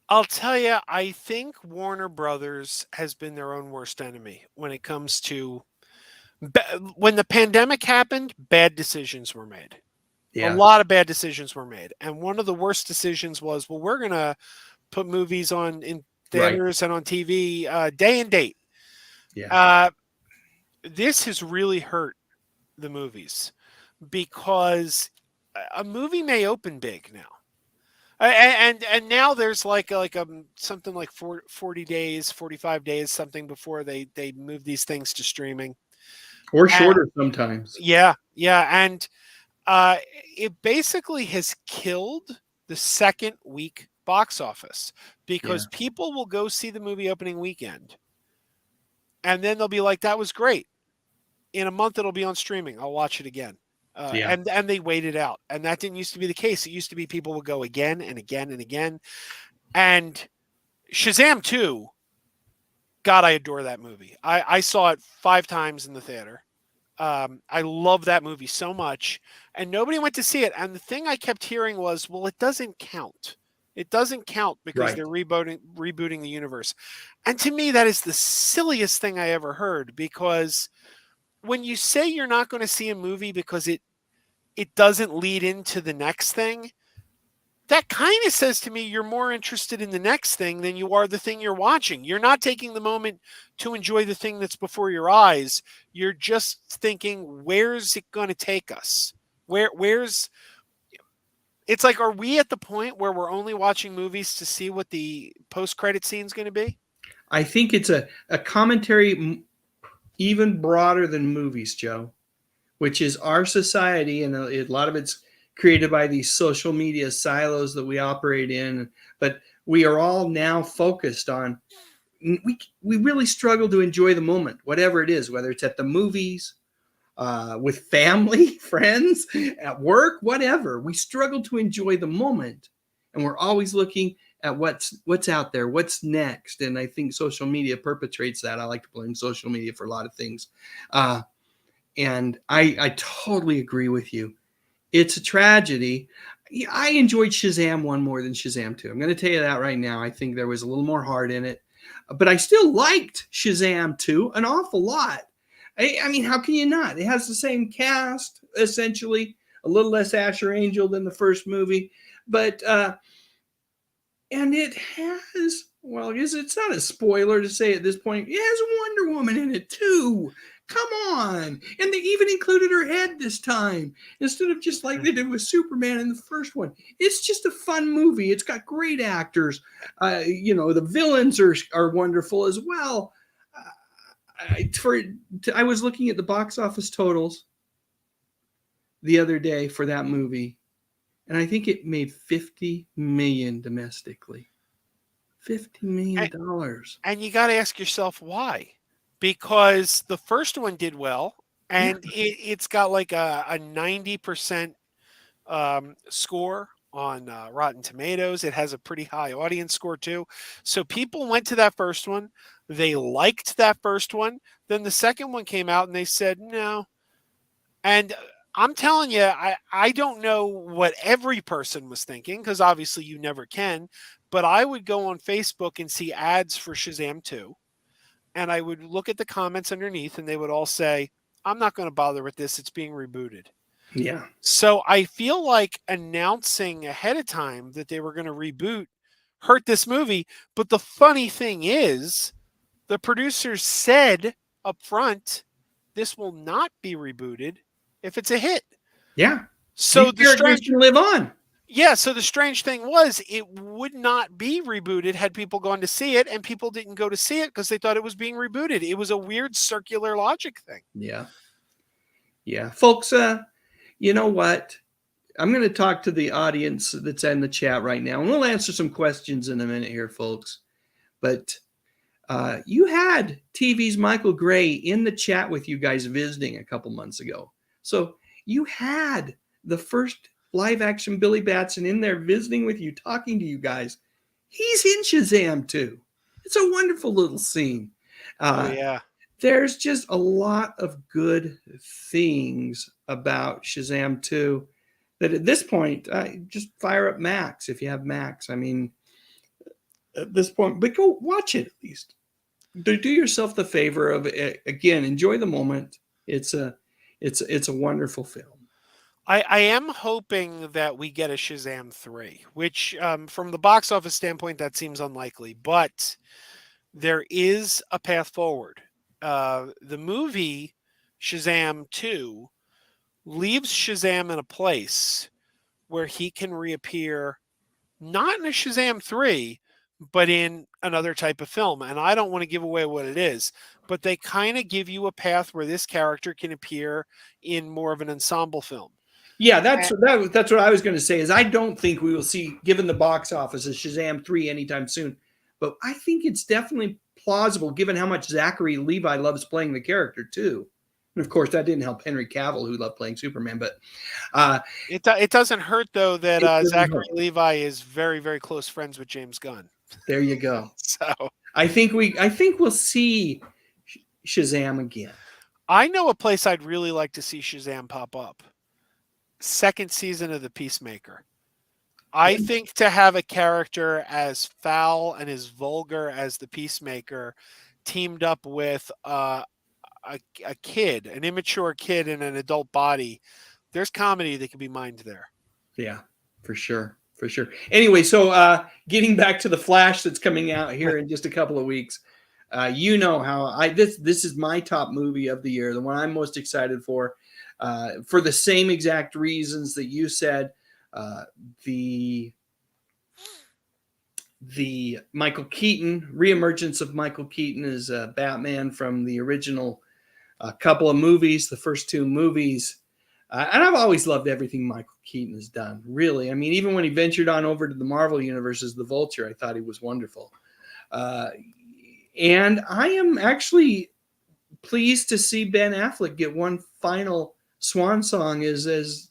S14: I'll tell you, I think Warner Brothers has been their own worst enemy when it comes to when the pandemic happened, bad decisions were made.
S8: Yeah.
S14: A lot of bad decisions were made. And one of the worst decisions was, well, we're going to put movies on in theaters and on TV day and date.
S8: Yeah.
S14: This has really hurt the movies because a movie may open big now. And now there's like something like 40 days, 45 days, something before they move these things to streaming.
S8: Or shorter sometimes.
S14: Yeah. And it basically has killed the second week box office because people will go see the movie opening weekend. And then they'll be like, that was great. In a month, it'll be on streaming. I'll watch it again. And they wait it out. And that didn't used to be the case. It used to be people would go again and again and again. And Shazam 2, God, I adore that movie. I saw it 5 times in the theater. I love that movie so much. And nobody went to see it. And the thing I kept hearing was, well, it doesn't count. It doesn't count because they're rebooting the universe. And to me, that is the silliest thing I ever heard, because when you say you're not going to see a movie because it doesn't lead into the next thing, that kind of says to me you're more interested in the next thing than you are the thing you're watching. You're not taking the moment to enjoy the thing that's before your eyes. You're just thinking, where's it going to take us? Where's it's like, are we at the point where we're only watching movies to see what the post-credit scene is going to be?
S8: I think it's a commentary even broader than movies, Joe, which is our society, and a lot of it's created by these social media silos that we operate in. But we are all now focused on, we really struggle to enjoy the moment, whatever it is, whether it's at the movies, with family, friends, at work, whatever. We struggle to enjoy the moment, and we're always looking at what's out there, what's next. And I think social media perpetrates that. I like to blame social media for a lot of things. And I totally agree with you. It's a tragedy. I enjoyed Shazam 1 more than Shazam 2. I'm going to tell you that right now. I think there was a little more heart in it. But I still liked Shazam 2 an awful lot. I mean, how can you not? It has the same cast, essentially. A little less Asher Angel than the first movie. But and it has, well, I guess it's not a spoiler to say at this point, it has Wonder Woman in it too. Come on. And they even included her head this time instead of just like they did with Superman in the first one. It's just a fun movie. It's got great actors. The villains are wonderful as well. I was looking at the box office totals the other day for that movie, and I think it made $50 million domestically. $50 million.
S14: And you got to ask yourself why. Because the first one did well, and it's got like a 90% score on Rotten Tomatoes. It has a pretty high audience score too. So people went to that first one. They liked that first one. Then the second one came out and they said, no. And I'm telling you, I don't know what every person was thinking, because obviously you never can. But I would go on Facebook and see ads for Shazam 2. And I would look at the comments underneath, and they would all say, I'm not going to bother with this. It's being rebooted.
S8: Yeah.
S14: So I feel like announcing ahead of time that they were going to reboot hurt this movie. But the funny thing is, the producers said up front, this will not be rebooted if it's a hit.
S8: Yeah.
S14: So
S8: the characters can live on.
S14: Yeah, so the strange thing was it would not be rebooted had people gone to see it, and people didn't go to see it because they thought it was being rebooted. It was a weird circular logic thing.
S8: Yeah. Yeah. Folks, you know what? I'm going to talk to the audience that's in the chat right now, and we'll answer some questions in a minute here, folks. But you had TV's Michael Gray in the chat with you guys visiting a couple months ago. So you had the first live action Billy Batson in there visiting with you, talking to you guys. He's in Shazam too. It's a wonderful little scene.
S14: Oh, yeah.
S8: There's just a lot of good things about Shazam 2 that at this point, just fire up Max if you have Max. I mean, at this point, but go watch it at least. Do yourself the favor of, again, enjoy the moment. It's a wonderful film.
S14: I am hoping that we get a Shazam 3, which from the box office standpoint, that seems unlikely, but there is a path forward. The movie Shazam 2 leaves Shazam in a place where he can reappear not in a Shazam 3, but in another type of film. And I don't want to give away what it is, but they kind of give you a path where this character can appear in more of an ensemble film.
S8: Yeah, that's what I was going to say is I don't think we will see, given the box office, a Shazam 3 anytime soon. But I think it's definitely plausible given how much Zachary Levi loves playing the character too. And of course, that didn't help Henry Cavill, who loved playing Superman. But
S14: it doesn't hurt, though, that Zachary Levi is very, very close friends with James Gunn.
S8: There you go.
S14: So
S8: I think we'll see Shazam again.
S14: I know a place I'd really like to see Shazam pop up. Second season of The Peacemaker. I think to have a character as foul and as vulgar as the Peacemaker teamed up with a kid, an immature kid in an adult body, there's comedy that can be mined there.
S8: Yeah, for sure. For sure. Anyway, so getting back to the Flash that's coming out here in just a couple of weeks, you know how this is my top movie of the year, the one I'm most excited for the same exact reasons that you said. The Michael Keaton reemergence of Michael Keaton as Batman from the original couple of movies, the first two movies. And I've always loved everything Michael Keaton has done, really. I mean, even when he ventured on over to the Marvel Universe as the Vulture, I thought he was wonderful. And I am actually pleased to see Ben Affleck get one final swan song as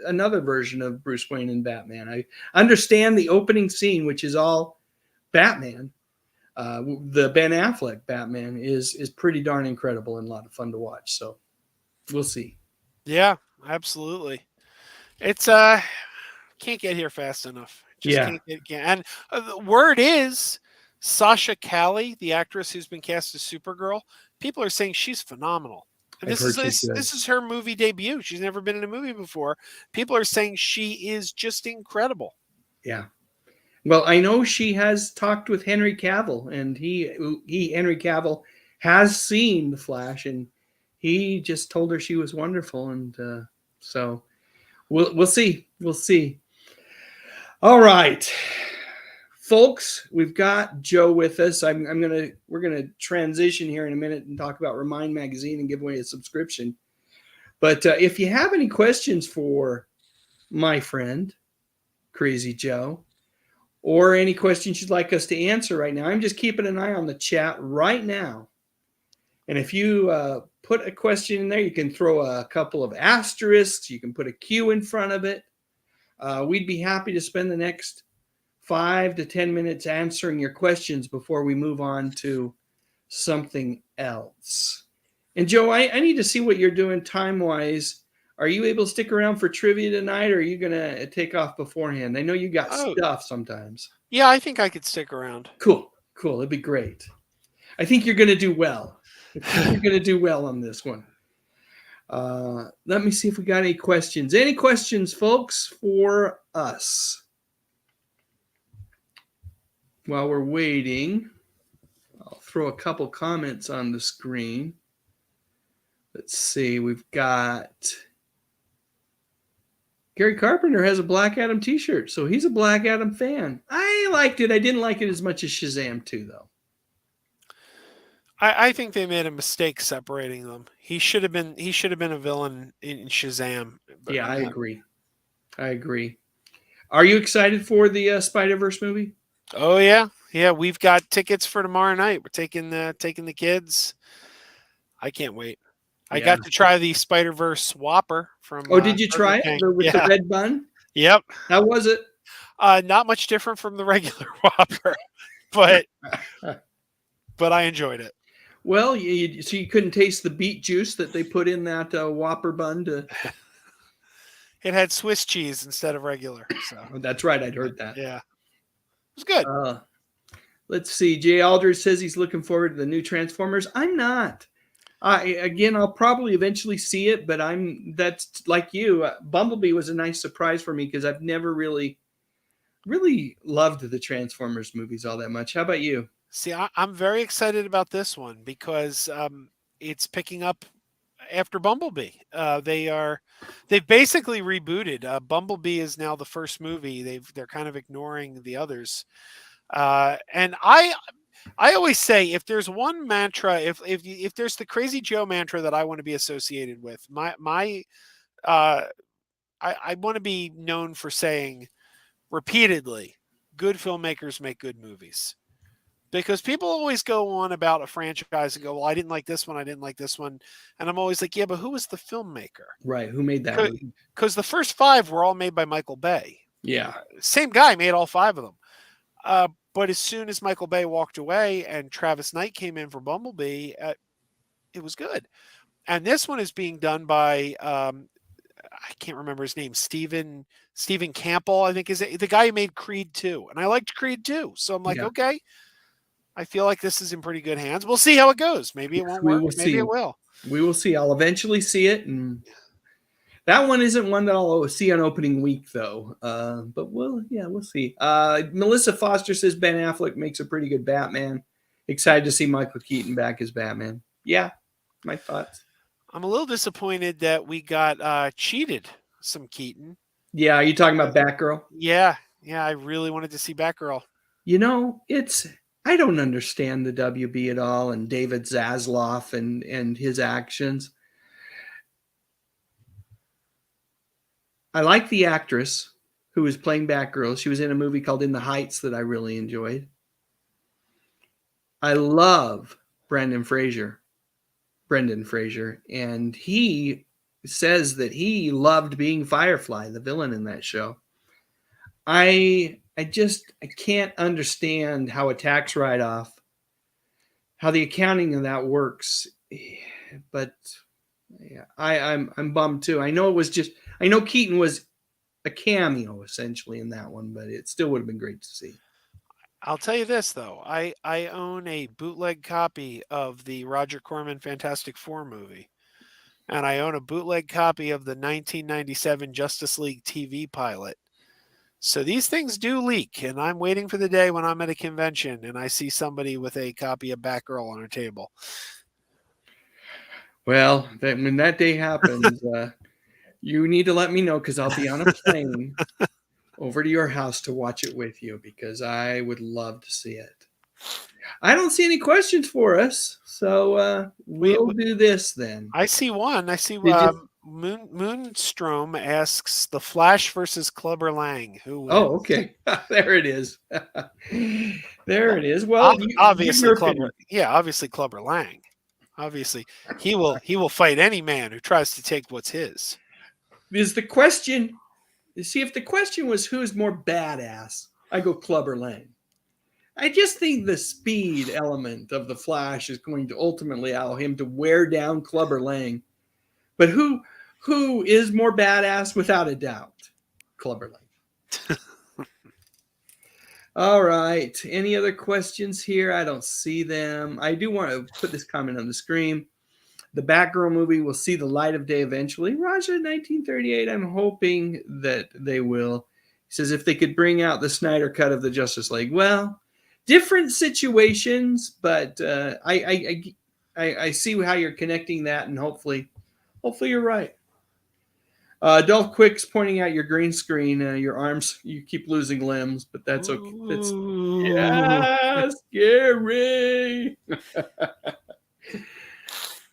S8: another version of Bruce Wayne and Batman. I understand the opening scene, which is all Batman. The Ben Affleck Batman is pretty darn incredible and a lot of fun to watch. So we'll see.
S14: Yeah, absolutely. It's can't get here fast enough. Can't. And the word is Sasha Calle, the actress who's been cast as Supergirl. People are saying she's phenomenal. And this is her movie debut. She's never been in a movie before. People are saying she is just incredible.
S8: Yeah. Well, I know she has talked with Henry Cavill, and Henry Cavill has seen The Flash, and he just told her she was wonderful, and so we'll see. We'll see. All right, folks, we've got Joe with us. We're gonna transition here in a minute and talk about Remind Magazine and give away a subscription. But if you have any questions for my friend Krazy Joe, or any questions you'd like us to answer right now, I'm just keeping an eye on the chat right now. And if you put a question in there, you can throw a couple of asterisks. You can put a Q in front of it. We'd be happy to spend the next 5 to 10 minutes answering your questions before we move on to something else. And Joe, I need to see what you're doing time-wise. Are you able to stick around for trivia tonight, or are you going to take off beforehand? I know you got stuff sometimes.
S14: Yeah, I think I could stick around.
S8: Cool. It'd be great. I think you're going to do well. You're going to do well on this one. Let me see if we got any questions. Any questions, folks, for us? While we're waiting, I'll throw a couple comments on the screen. Let's see. We've got Gary Carpenter has a Black Adam t-shirt, so he's a Black Adam fan. I liked it. I didn't like it as much as Shazam 2, though.
S14: I think they made a mistake separating them. He should have been a villain in Shazam. But,
S8: yeah, I agree. Are you excited for the Spider-Verse movie?
S14: Oh yeah. We've got tickets for tomorrow night. We're taking the kids. I can't wait. I got to try the Spider-Verse Whopper from.
S8: Oh, did you try it with the red bun?
S14: Yep.
S8: How was it?
S14: Not much different from the regular Whopper, but I enjoyed it.
S8: Well, so you couldn't taste the beet juice that they put in that Whopper bun to.
S14: It had Swiss cheese instead of regular. So
S8: that's right. I'd heard that.
S14: Yeah, it was good.
S8: Let's see. Jay Aldridge says he's looking forward to the new Transformers. I'm not. I'll probably eventually see it, but that's like you. Bumblebee was a nice surprise for me because I've never really loved the Transformers movies all that much. How about you?
S14: See, I'm very excited about this one because it's picking up after Bumblebee. They've basically rebooted. Bumblebee is now the first movie. They're kind of ignoring the others. And I always say, if there's one mantra, if there's the Krazy Joe mantra that I want to be associated with, I want to be known for saying repeatedly, good filmmakers make good movies. Because people always go on about a franchise and go, well, I didn't like this one. And I'm always like, yeah, but who was the filmmaker?
S8: Right. Who made that movie?
S14: Because the first 5 were all made by Michael Bay.
S8: Yeah.
S14: Same guy made all 5 of them. But as soon as Michael Bay walked away and Travis Knight came in for Bumblebee, it was good. And this one is being done by, I can't remember his name, Stephen Campbell, I think is the guy who made Creed 2. And I liked Creed 2. So I'm like, okay, I feel like this is in pretty good hands. We'll see how it goes. Maybe it won't work. Maybe it will.
S8: We will see. I'll eventually see it. And that one isn't one that I'll see on opening week, though. But we'll see. Melissa Foster says Ben Affleck makes a pretty good Batman. Excited to see Michael Keaton back as Batman. Yeah, my thoughts.
S14: I'm a little disappointed that we got cheated some Keaton.
S8: Yeah, are you talking about Batgirl?
S14: Yeah, I really wanted to see Batgirl.
S8: You know, I don't understand the WB at all and David Zaslav and his actions. I like the actress who was playing Batgirl. She was in a movie called In the Heights that I really enjoyed. I love Brendan Fraser, and he says that he loved being Firefly, the villain in that show. I can't understand how a tax write-off, how the accounting of that works. But yeah, I'm bummed too. I know Keaton was a cameo essentially in that one, but it still would have been great to see.
S14: I'll tell you this though, I own a bootleg copy of the Roger Corman Fantastic Four movie, and I own a bootleg copy of the 1997 Justice League TV pilot. So these things do leak, and I'm waiting for the day when I'm at a convention and I see somebody with a copy of Batgirl on her table.
S8: Well, when that day happens, you need to let me know because I'll be on a plane over to your house to watch it with you because I would love to see it. I don't see any questions for us, so we'll do this then.
S14: I see one. Moonstrom asks The Flash versus Clubber Lang. Who wins?
S8: Oh, okay. There it is. There it is. Well,
S14: obviously Clubber. Yeah, obviously Clubber Lang. Obviously, he will fight any man who tries to take what's his.
S8: Is the question? See, if the question was who's more badass, I go Clubber Lang. I just think the speed element of the Flash is going to ultimately allow him to wear down Clubber Lang. But who is more badass without a doubt? Clubber Lang. All right. Any other questions here? I don't see them. I do want to put this comment on the screen. The Batgirl movie will see the light of day eventually. Raja, 1938, I'm hoping that they will. He says if they could bring out the Snyder cut of the Justice League. Well, different situations, but I see how you're connecting that, and hopefully you're right. Dolph Quick's pointing out your green screen. Your arms, you keep losing limbs, but that's okay. That's scary.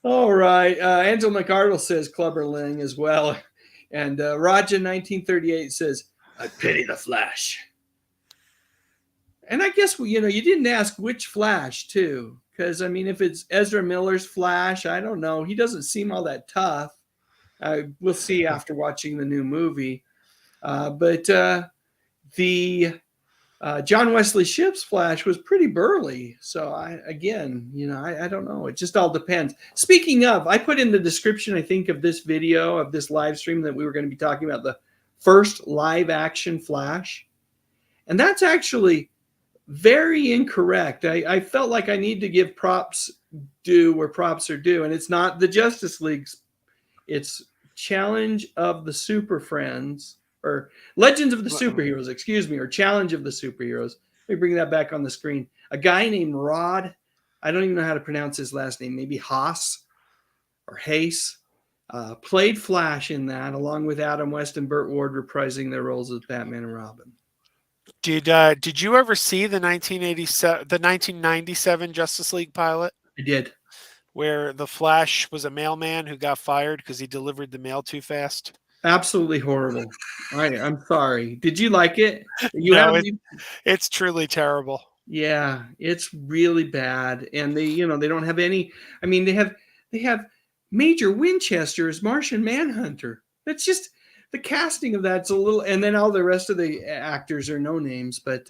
S8: All right. Angel McArdle says Clubberling as well. And Raja 1938 says, I pity the Flash. And I guess, you didn't ask which Flash, too. Because, I mean, if it's Ezra Miller's Flash, I don't know. He doesn't seem all that tough. We'll see after watching the new movie. But the Jon Wesley Shipp's Flash was pretty burly. So, I don't know. It just all depends. Speaking of, I put in the description, I think, of this video, of this live stream, that we were going to be talking about the first live-action Flash. And that's actually very incorrect. I felt like I need to give props due where props are due. And it's not the Justice League's. It's Challenge of the Super Friends, or Legends of the Superheroes, excuse me, or Challenge of the Superheroes. Let me bring that back on the screen. A guy named Rod, I don't even know how to pronounce his last name, maybe Haas or Hayes, played Flash in that, along with Adam West and Burt Ward reprising their roles as Batman and Robin.
S14: Did you ever see the 1997 Justice League pilot?
S8: I did.
S14: Where the Flash was a mailman who got fired because he delivered the mail too fast?
S8: Absolutely horrible. I'm sorry. Did you like it?
S14: It's truly terrible.
S8: Yeah, it's really bad. And they don't have any. I mean, they have Major Winchester as Martian Manhunter. That's just the casting of that's a little. And then all the rest of the actors are no names, but.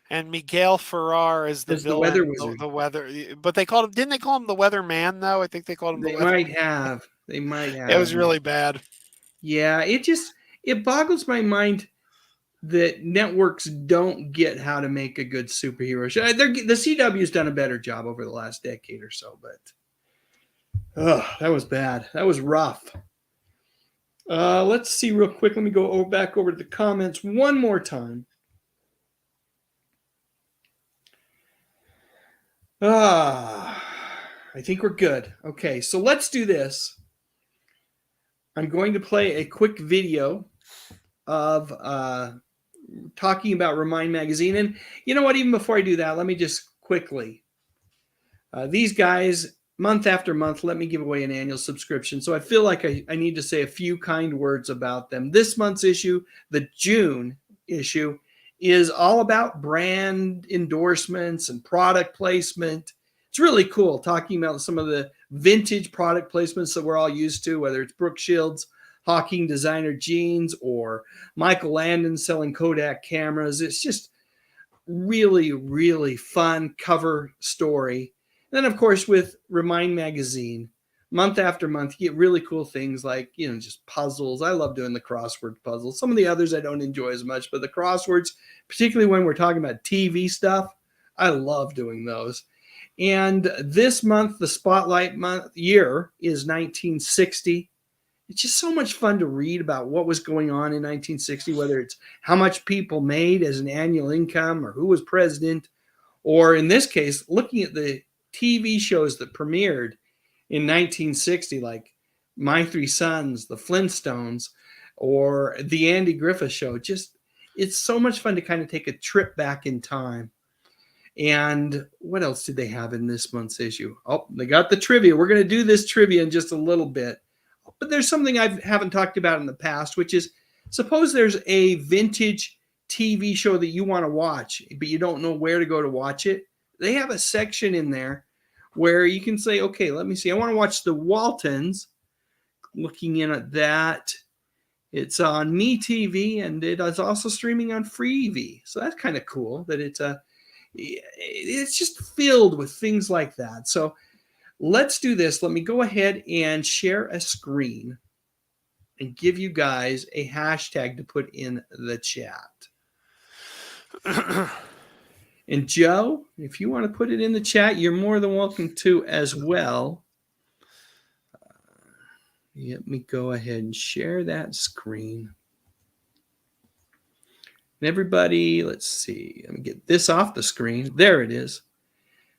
S14: And Miguel Ferrer is the villain,
S8: weather wizard.
S14: The weather, but didn't they call him the Weather Man though? I think they called him.
S8: They might have. It
S14: was really bad.
S8: Yeah, it boggles my mind that networks don't get how to make a good superhero show. The CW's done a better job over the last decade or so, but that was bad. That was rough. Let's see real quick. Let me go back over to the comments one more time. I think we're good. Okay, so let's do this. I'm going to play a quick video of talking about Remind Magazine. And you know what? Even before I do that, let me just quickly. These guys, month after month, let me give away an annual subscription. So I feel like I need to say a few kind words about them. This month's issue, the June issue, is all about brand endorsements and product placement. It's really cool talking about some of the vintage product placements that we're all used to, whether it's Brooke Shields hawking designer jeans or Michael Landon selling Kodak cameras. It's just really, really fun cover story. And then, of course, with Remind Magazine, month after month, you get really cool things like, just puzzles. I love doing the crossword puzzles. Some of the others I don't enjoy as much, but the crosswords, particularly when we're talking about TV stuff, I love doing those. And this month, the Spotlight year is 1960. It's just so much fun to read about what was going on in 1960, whether it's how much people made as an annual income or who was president, or in this case, looking at the TV shows that premiered in 1960, like My Three Sons, The Flintstones, or The Andy Griffith Show. It's so much fun to kind of take a trip back in time. And what else did they have in this month's issue? Oh, they got the trivia. We're going to do this trivia in just a little bit. But there's something I haven't talked about in the past, which is, suppose there's a vintage TV show that you want to watch, but you don't know where to go to watch it. They have a section in there where you can say, okay, let me see. I want to watch The Waltons. Looking in at that, it's on MeTV, and it is also streaming on Freevee. So that's kind of cool that it's just filled with things like that. So let's do this. Let me go ahead and share a screen and give you guys a hashtag to put in the chat. And Joe, if you want to put it in the chat, you're more than welcome to as well. Let me go ahead and share that screen. And everybody, let's see. Let me get this off the screen. There it is.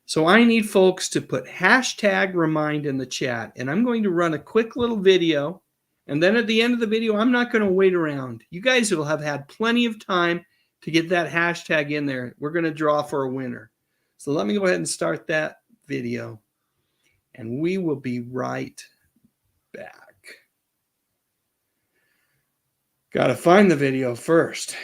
S8: So I need folks to put hashtag remind in the chat. And I'm going to run a quick little video. And then at the end of the video, I'm not going to wait around. You guys will have had plenty of time to get that hashtag in there. We're going to draw for a winner. So let me go ahead and start that video. And we will be right back. Got to find the video first.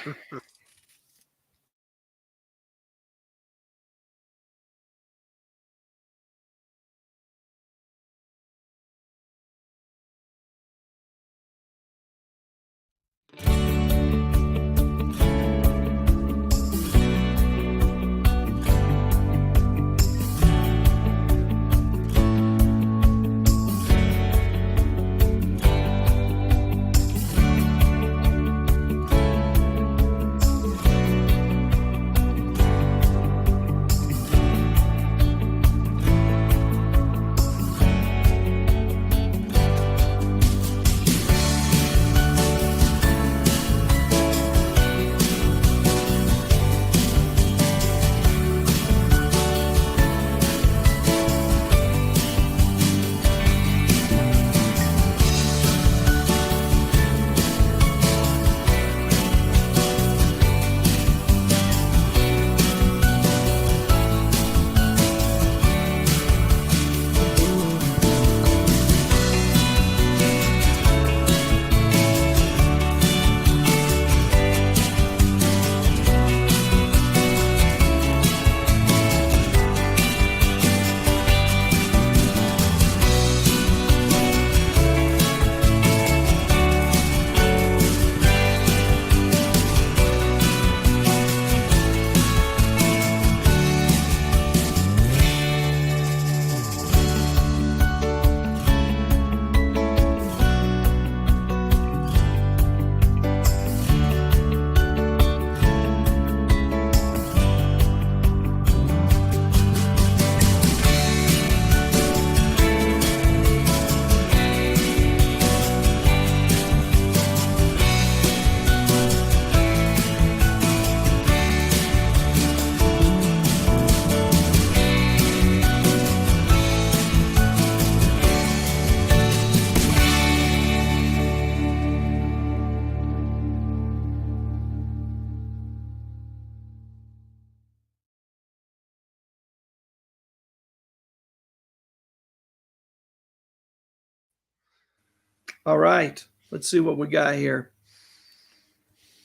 S8: All right, let's see what we got here.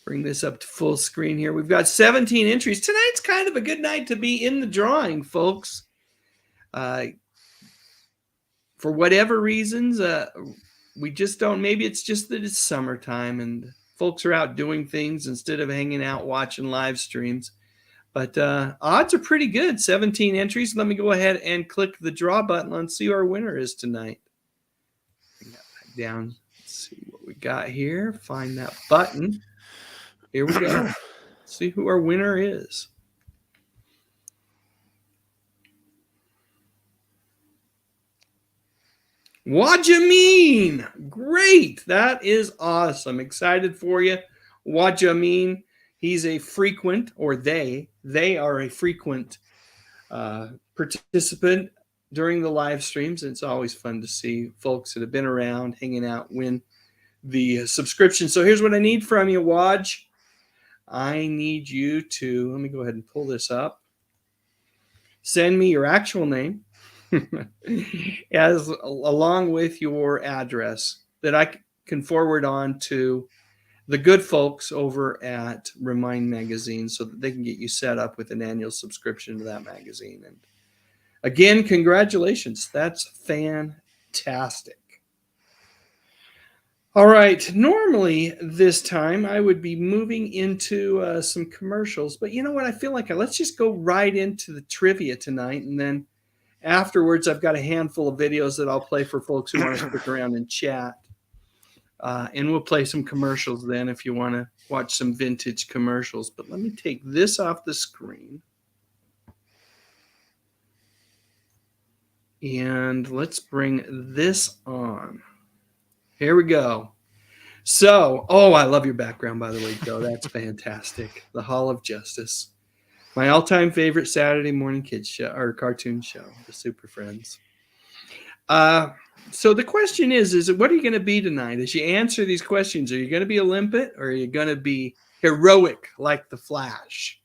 S8: Bring this up to full screen here. We've got 17 entries. Tonight's kind of a good night to be in the drawing, folks. For whatever reasons, we just don't. Maybe it's just that it's summertime and folks are out doing things instead of hanging out watching live streams. But odds are pretty good. 17 entries. Let me go ahead and click the draw button and see who our winner is tonight. Bring that back down. Let's see what we got here. Find that button. Here we go. See who our winner is. Wajamin. Great. That is awesome. Excited for you. Wajamin. He's a frequent, or they are a frequent participant during the live streams. And it's always fun to see folks that have been around, hanging out, win the subscription. So here's what I need from you, Waj. I need you to, let me go ahead and pull this up. Send me your actual name as along with your address that I can forward on to the good folks over at Remind Magazine so that they can get you set up with an annual subscription to that magazine. And again, congratulations. That's fantastic. All right. Normally this time I would be moving into some commercials, but you know what? I feel like let's just go right into the trivia tonight. And then afterwards, I've got a handful of videos that I'll play for folks who want to stick around and chat. And we'll play some commercials then if you want to watch some vintage commercials. But let me take this off the screen. And let's bring this on. Here we go. So, I love your background, by the way, Joe. That's fantastic. The Hall of Justice. My all-time favorite Saturday morning kids show or cartoon show, The Super Friends. So the question is what are you going to be tonight? As you answer these questions, are you going to be a limpet or are you going to be heroic like the Flash?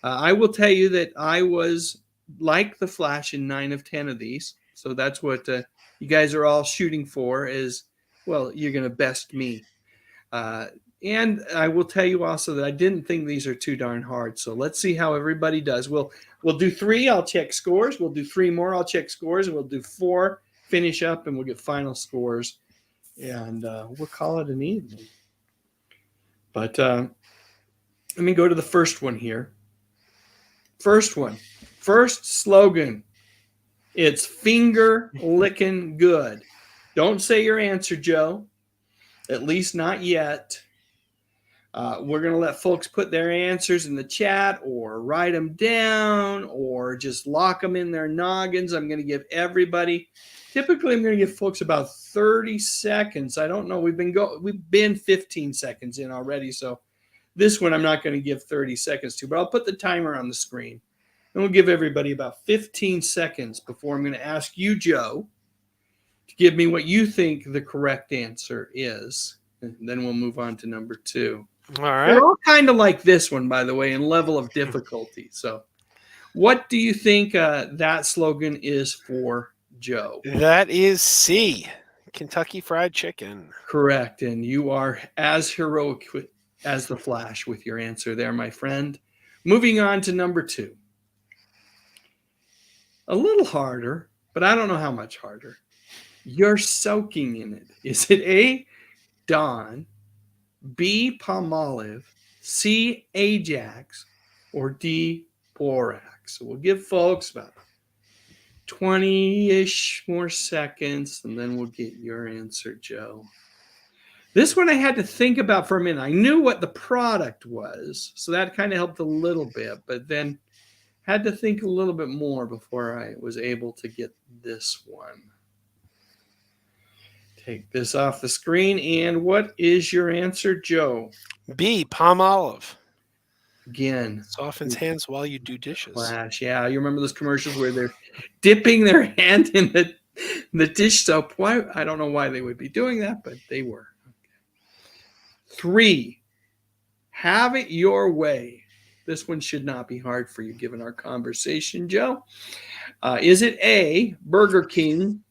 S8: I will tell you that I was like the Flash in 9 of 10 of these. So that's what you guys are all shooting for is, well, you're going to best me. And I will tell you also that I didn't think these are too darn hard. So let's see how everybody does. We'll do 3. I'll check scores. We'll do 3 more. I'll check scores. And we'll do 4, finish up, and we'll get final scores. And we'll call it an evening. But let me go to the first one here. First one. First slogan. It's finger licking good. Don't say your answer, Joe. At least not yet. We're going to let folks put their answers in the chat or write them down or just lock them in their noggins. I'm going to give everybody, typically I'm going to give folks about 30 seconds. I don't know. We've been 15 seconds in already. So this one I'm not going to give 30 seconds to, but I'll put the timer on the screen. And we'll give everybody about 15 seconds before I'm going to ask you, Joe, to give me what you think the correct answer is. And then we'll move on to number 2.
S14: All right.
S8: They're all kind of like this one, by the way, in level of difficulty. So what do you think that slogan is for, Joe?
S14: That is C, Kentucky Fried Chicken.
S8: Correct. And you are as heroic as the Flash with your answer there, my friend. Moving on to number 2. A little harder, but I don't know how much harder. You're soaking in it. Is it A, Dawn, B, Palmolive, C, Ajax, or D, Borax? So we'll give folks about 20-ish more seconds, and then we'll get your answer, Joe. This one I had to think about for a minute. I knew what the product was, so that kind of helped a little bit, but then had to think a little bit more before I was able to get this one. Take this off the screen. And what is your answer, Joe?
S14: B, Palmolive.
S8: Again.
S14: Softens hands while you do dishes.
S8: Flash. Yeah, you remember those commercials where they're dipping their hand in the dish soap? Why? I don't know why they would be doing that, but they were. Okay. 3, have it your way. This one should not be hard for you given our conversation, Joe. Is it A, Burger King,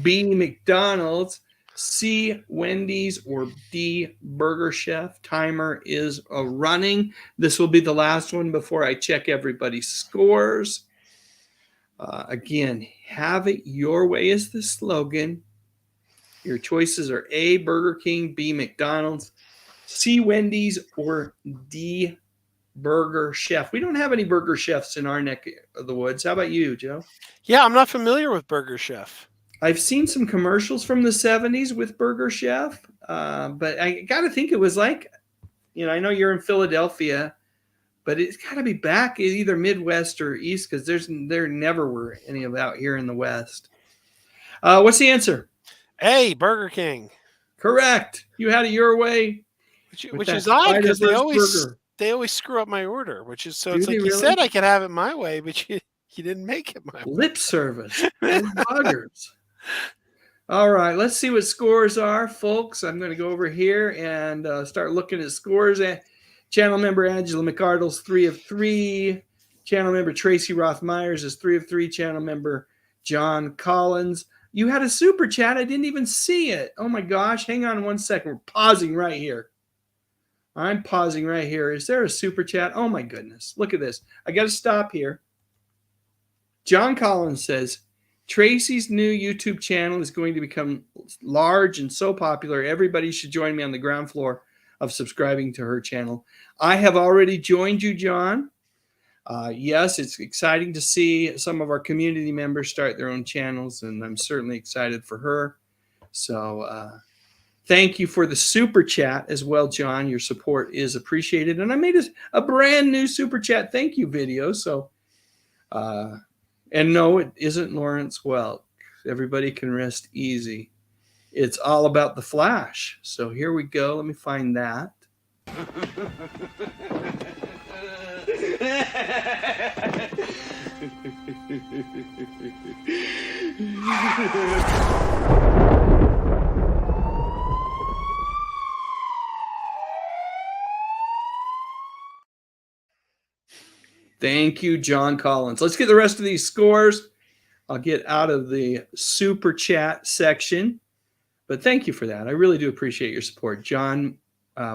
S8: B, McDonald's, C, Wendy's, or D, Burger Chef? Timer is running. This will be the last one before I check everybody's scores. Again, have it your way is the slogan. Your choices are A, Burger King, B, McDonald's, C, Wendy's, or D, Burger Chef. We don't have any Burger Chefs in our neck of the woods. How about you, Joe?
S14: Yeah, I'm not familiar with Burger Chef.
S8: I've seen some commercials from the 70s with Burger Chef, but I got to think it was like, I know you're in Philadelphia, but it's got to be back either Midwest or East because there never were any of out here in the West. What's the answer?
S14: A, Burger King.
S8: Correct. You had it your way.
S14: Which is odd because they always screw up my order, which is so it's like you said I could have it my way, but you didn't make it my way.
S8: Lip service. Buggers. All right, let's see what scores are, folks. I'm going to go over here and start looking at scores. Channel member Angela McArdle's 3 of 3. Channel member Tracy Roth-Myers is 3 of 3. Channel member John Collins. You had a super chat. I didn't even see it. Oh, my gosh. Hang on one second. We're pausing right here. I'm pausing right here. Is there a super chat? Oh, my goodness. Look at this. I got to stop here. John Collins says, Tracy's new YouTube channel is going to become large and so popular. Everybody should join me on the ground floor of subscribing to her channel. I have already joined you, John. Yes, it's exciting to see some of our community members start their own channels, and I'm certainly excited for her. So thank you for the super chat as well, John. Your support is appreciated. And I made a brand new super chat thank you video. So, and no, it isn't Lawrence Welk. Everybody can rest easy. It's all about the Flash. So here we go. Let me find that. Thank you, John Collins. Let's get the rest of these scores. I'll get out of the super chat section. But thank you for that. I really do appreciate your support. John,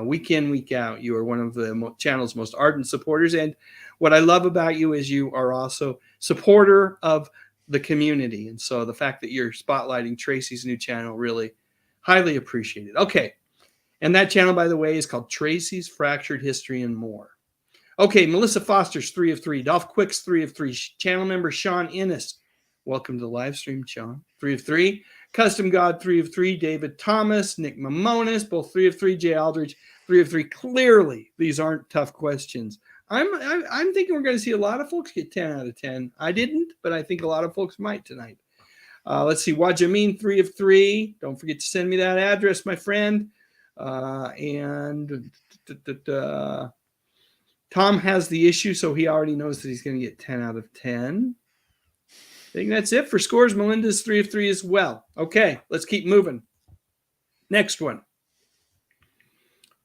S8: week in, week out, you are one of the channel's most ardent supporters. And what I love about you is you are also supporter of the community. And so the fact that you're spotlighting Tracy's new channel, really highly appreciated. Okay. And that channel, by the way, is called Tracy's Fractured History and More. Okay, Melissa Foster's 3 of 3. Dolph Quick's 3 of 3. Channel member Sean Innes. Welcome to the live stream, Sean. 3 of 3. Custom God, 3 of 3. David Thomas, Nick Mamonis, both 3 of 3. Jay Aldridge, 3 of 3. Clearly, these aren't tough questions. I'm thinking we're going to see a lot of folks get 10 out of 10. I didn't, but I think a lot of folks might tonight. Let's see. Wajamin, 3 of 3. Don't forget to send me that address, my friend. Tom has the issue, so he already knows that he's going to get 10 out of 10. I think that's it for scores. Melinda's 3 of 3 as well. Okay, let's keep moving. Next one.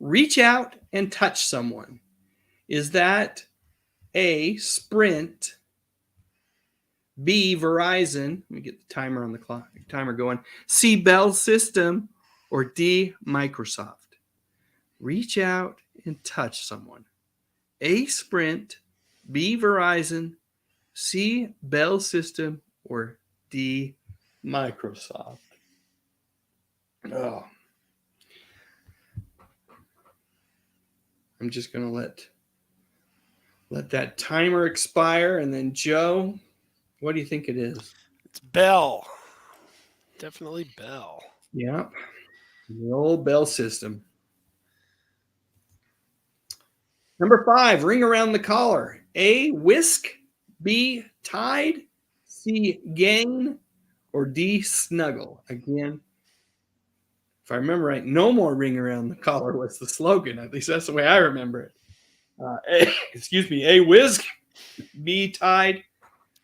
S8: Reach out and touch someone. Is that A, Sprint, B, Verizon, let me get the timer on the clock, timer going, C, Bell System, or D, Microsoft? Reach out and touch someone. A, Sprint, B, Verizon, C, Bell System, or D, Microsoft. Oh. I'm just going to let that timer expire. And then, Joe, what do you think it is?
S14: It's Bell. Definitely Bell.
S8: Yeah. The old Bell System. Number 5, ring around the collar. A, whisk, B, tide, C, gain, or D, snuggle. Again, if I remember right, no more ring around the collar was the slogan. At least that's the way I remember it. A, whisk, B, tide,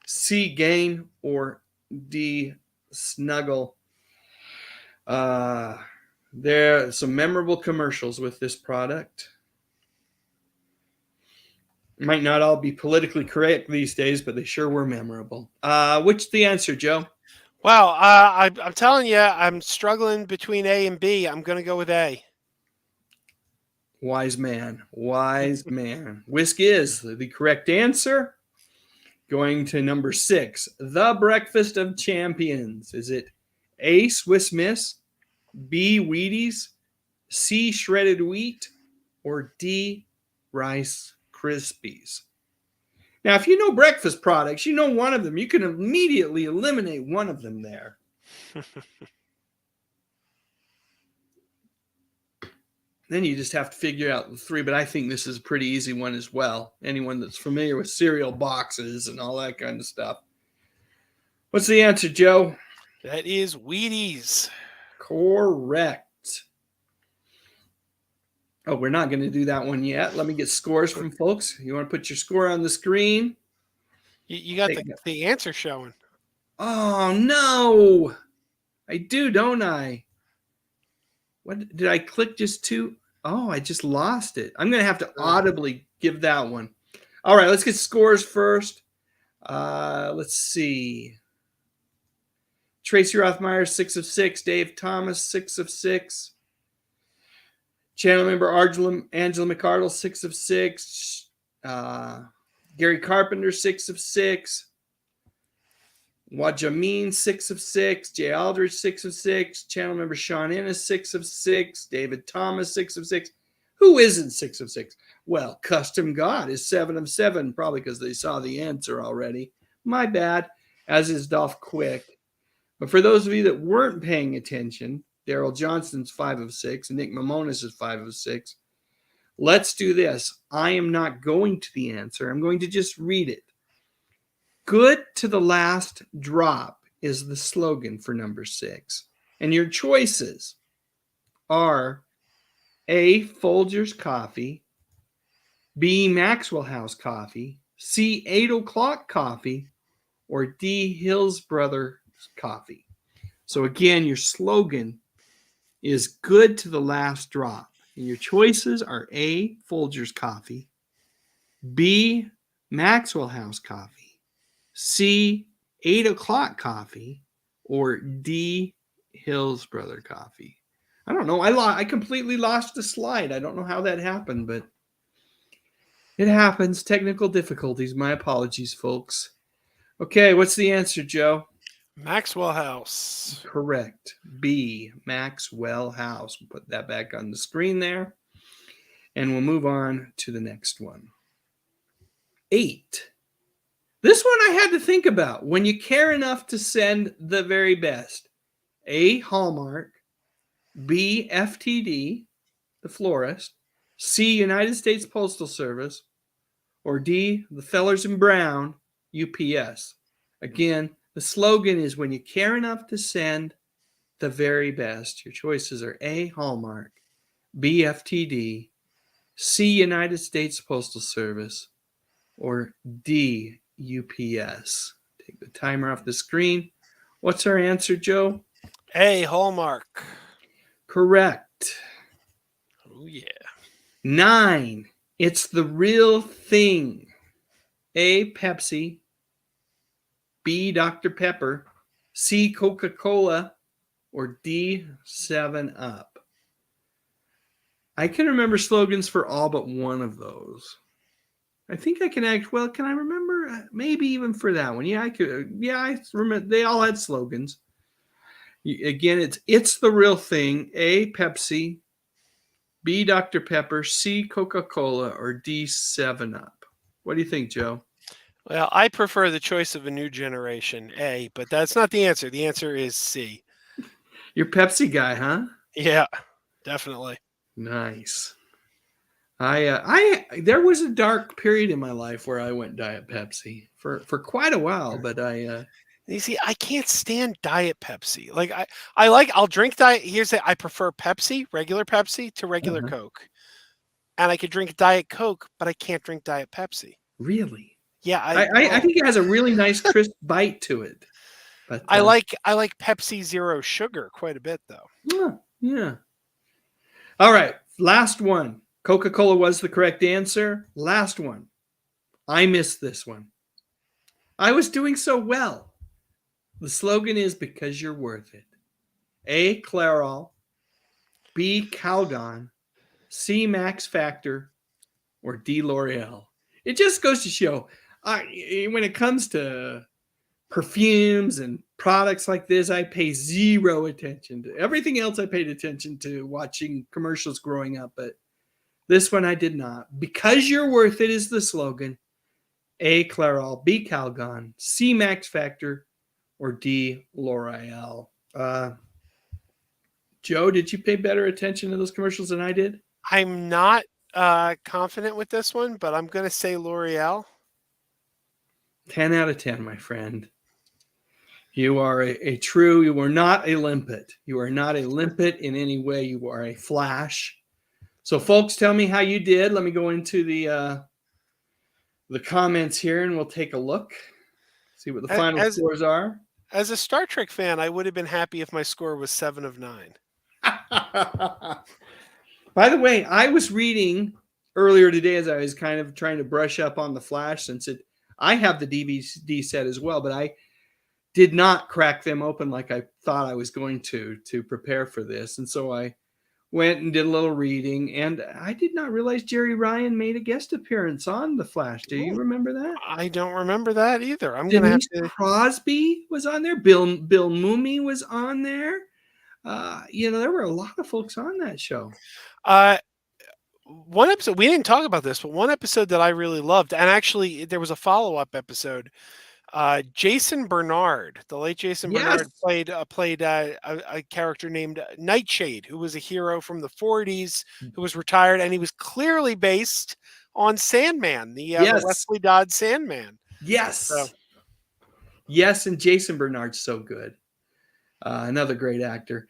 S8: C, gain, or D, snuggle. There are some memorable commercials with this product. Might not all be politically correct these days, but they sure were memorable. Which the answer, Joe?
S14: Wow, I'm telling you, I'm struggling between A and B. I'm going to go with A.
S8: Wise man. Wise man. Whisk is the correct answer. Going to number 6, the breakfast of champions. Is it A, Swiss Miss, B, Wheaties, C, shredded wheat, or D, Rice Krispies? Now, if you know breakfast products, you know one of them. You can immediately eliminate one of them there. Then you just have to figure out the 3, but I think this is a pretty easy one as well. Anyone that's familiar with cereal boxes and all that kind of stuff. What's the answer, Joe?
S14: That is Wheaties.
S8: Correct. Oh, we're not going to do that one yet. Let me get scores from folks. You want to put your score on the screen?
S14: You got the answer showing.
S8: Oh, no. I do, don't I? What did I click just 2? Oh, I just lost it. I'm going to have to audibly give that one. All right, let's get scores first. Let's see. Tracy Rothmeyer, 6 of 6. Dave Thomas, 6 of 6. Channel member Angela McArdle, 6 of 6. Gary Carpenter, 6 of 6. Wajamin, 6 of 6. Jay Aldridge, 6 of 6. Channel member Sean Innes, 6 of 6. David Thomas, 6 of 6. Who isn't 6 of 6? Well, Custom God is 7 of 7, probably because they saw the answer already. My bad, as is Dolph Quick. But for those of you that weren't paying attention, Daryl Johnston's 5 of 6. Nick Mamonis is 5 of 6. Let's do this. I am not going to the answer. I'm going to just read it. Good to the last drop is the slogan for number 6. And your choices are A, Folgers Coffee, B, Maxwell House Coffee, C, 8 o'clock Coffee, or D, Hills Brothers Coffee. So again, your slogan is good to the last drop. And your choices are A, Folgers Coffee, B, Maxwell House coffee, C, 8 o'clock coffee, or D, Hills Brother coffee? I don't know. I completely lost the slide. I don't know how that happened, but it happens. Technical difficulties. My apologies, folks. Okay, what's the answer, Joe?
S14: Maxwell House.
S8: Correct. B, Maxwell House. We'll put that back on the screen there. And we'll move on to the next one. 8. This one I had to think about. When you care enough to send the very best. A, Hallmark. B, FTD, the florist. C, United States Postal Service. Or D, the Fellers in Brown, UPS. Again, the slogan is when you care enough to send the very best. Your choices are A, Hallmark, B, FTD, C, United States Postal Service, or D, UPS. Take the timer off the screen. What's our answer, Joe?
S14: A, Hallmark.
S8: Correct.
S14: Oh, yeah.
S8: 9. It's the real thing. A, Pepsi. B, Dr. Pepper. C, Coca-Cola. Or D, 7-Up. I can remember slogans for all but one of those. I think I can can I remember? Maybe even for that one. Yeah, I could. Yeah, I remember. They all had slogans. Again, it's the real thing. A, Pepsi. B, Dr. Pepper. C, Coca-Cola. Or D, 7-Up. What do you think, Joe?
S14: Well, I prefer the choice of a new generation, A, but that's not the answer. The answer is C.
S8: You're Pepsi guy, huh?
S14: Yeah, definitely.
S8: Nice. There was a dark period in my life where I went Diet Pepsi for quite a while, but
S14: you see, I can't stand Diet Pepsi. Like I'll drink Diet. I prefer Pepsi, regular Pepsi, to regular Coke, and I could drink Diet Coke, but I can't drink Diet Pepsi.
S8: Really?
S14: Yeah,
S8: I think it has a really nice crisp bite to it. But
S14: I like Pepsi Zero Sugar quite a bit, though.
S8: Yeah. All right, last one. Coca-Cola was the correct answer. Last one. I missed this one. I was doing so well. The slogan is because you're worth it. A, Clairol. B, Calgon. C, Max Factor. Or D, L'Oreal. It just goes to show, when it comes to perfumes and products like this, I pay zero attention to. Everything else I paid attention to watching commercials growing up, but this one I did not. Because you're worth it is the slogan. A, Clairol. B, Calgon. C, Max Factor. Or D, L'Oreal. Joe, did you pay better attention to those commercials than I did?
S14: I'm not confident with this one, but I'm going to say L'Oreal.
S8: 10 out of 10, my friend. You are you are not a limpet. You are not a limpet in any way. You are a flash. So, folks, tell me how you did. Let me go into the comments here, and we'll take a look. See what the final scores are.
S14: As a Star Trek fan, I would have been happy if my score was 7 of 9.
S8: By the way, I was reading earlier today as I was kind of trying to brush up on the Flash, since I have the DVD set as well, but I did not crack them open like I thought I was going to prepare for this. And so I went and did a little reading, and I did not realize Jerry Ryan made a guest appearance on The Flash. Do you remember that?
S14: I don't remember that either. I'm going to have to.
S8: Crosby was on there. Bill Mumy was on there. There were a lot of folks on that show.
S14: One episode, we didn't talk about this, but one episode that I really loved, and actually there was a follow-up episode. Jason Bernard, the late Jason Bernard, played a character named Nightshade, who was a hero from the 40s, who was retired, and he was clearly based on Sandman, the Wesley Dodd Sandman.
S8: Yes. Yes, and Jason Bernard's so good. Another great actor.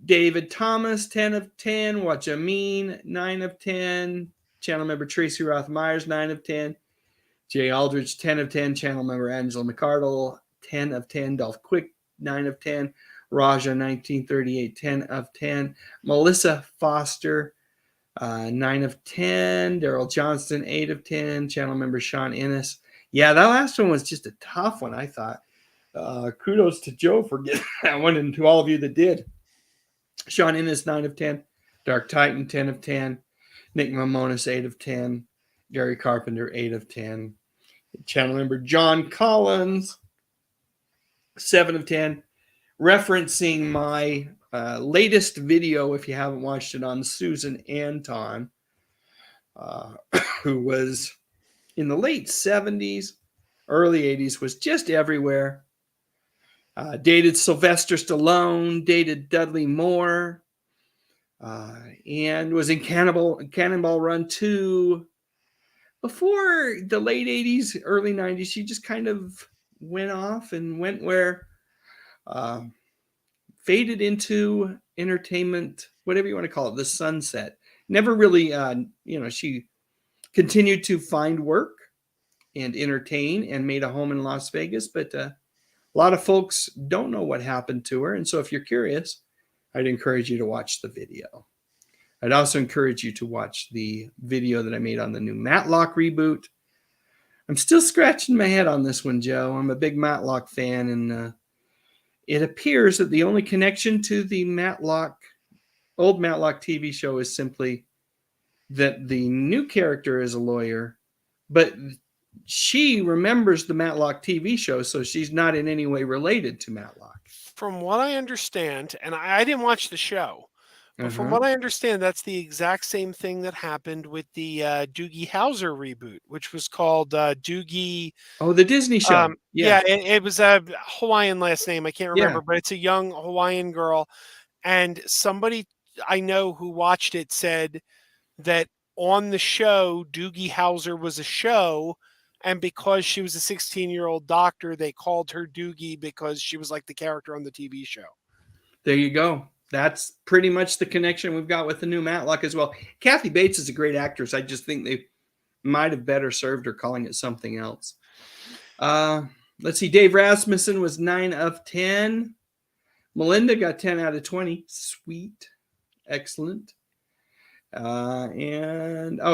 S8: David Thomas, 10 of 10. Watch a Mean, 9 of 10. Channel member Tracy Roth Myers, 9 of 10. Jay Aldridge, 10 of 10. Channel member Angela McCardle, 10 of 10. Dolph Quick, 9 of 10. Raja, 1938, 10 of 10. Melissa Foster, 9 of 10. Daryl Johnston, 8 of 10. Channel member Sean Ennis. Yeah, that last one was just a tough one, I thought. Kudos to Joe for getting that one, and to all of you that did. Sean Ennis, 9 of 10. Dark Titan, 10 of 10. Nick Mamonis, 8 of 10. Gary Carpenter, 8 of 10. Channel member John Collins, 7 of 10. Referencing my latest video, if you haven't watched it, on Susan Anton, who was in the late 70s, early 80s, was just everywhere. Dated Sylvester Stallone, dated Dudley Moore, and was in Cannonball Run 2. Before the late 80s, early 90s, she just kind of went off and went where faded into entertainment, whatever you want to call it, the sunset. Never really, she continued to find work and entertain and made a home in Las Vegas, but a lot of folks don't know what happened to her. And so if you're curious, I'd encourage you to watch the video. I'd also encourage you to watch the video that I made on the new Matlock reboot. I'm still scratching my head on this one, Joe. I'm a big Matlock fan, and it appears that the only connection to the old Matlock TV show is simply that the new character is a lawyer, but she remembers the Matlock TV show, so she's not in any way related to Matlock.
S14: From what I understand, and I didn't watch the show, but from what I understand, that's the exact same thing that happened with the Doogie Howser reboot, which was called Doogie.
S8: Oh, the Disney show.
S14: It was a Hawaiian last name. I can't remember, but it's a young Hawaiian girl. And somebody I know who watched it said that on the show, Doogie Howser was a show. And because she was a 16-year-old doctor, they called her Doogie because she was like the character on the TV show.
S8: There you go. That's pretty much the connection we've got with the new Matlock as well. Kathy Bates is a great actress. I just think they might have better served her calling it something else. Let's see. Dave Rasmussen was 9 of 10. Melinda got 10 out of 20. Sweet. Excellent.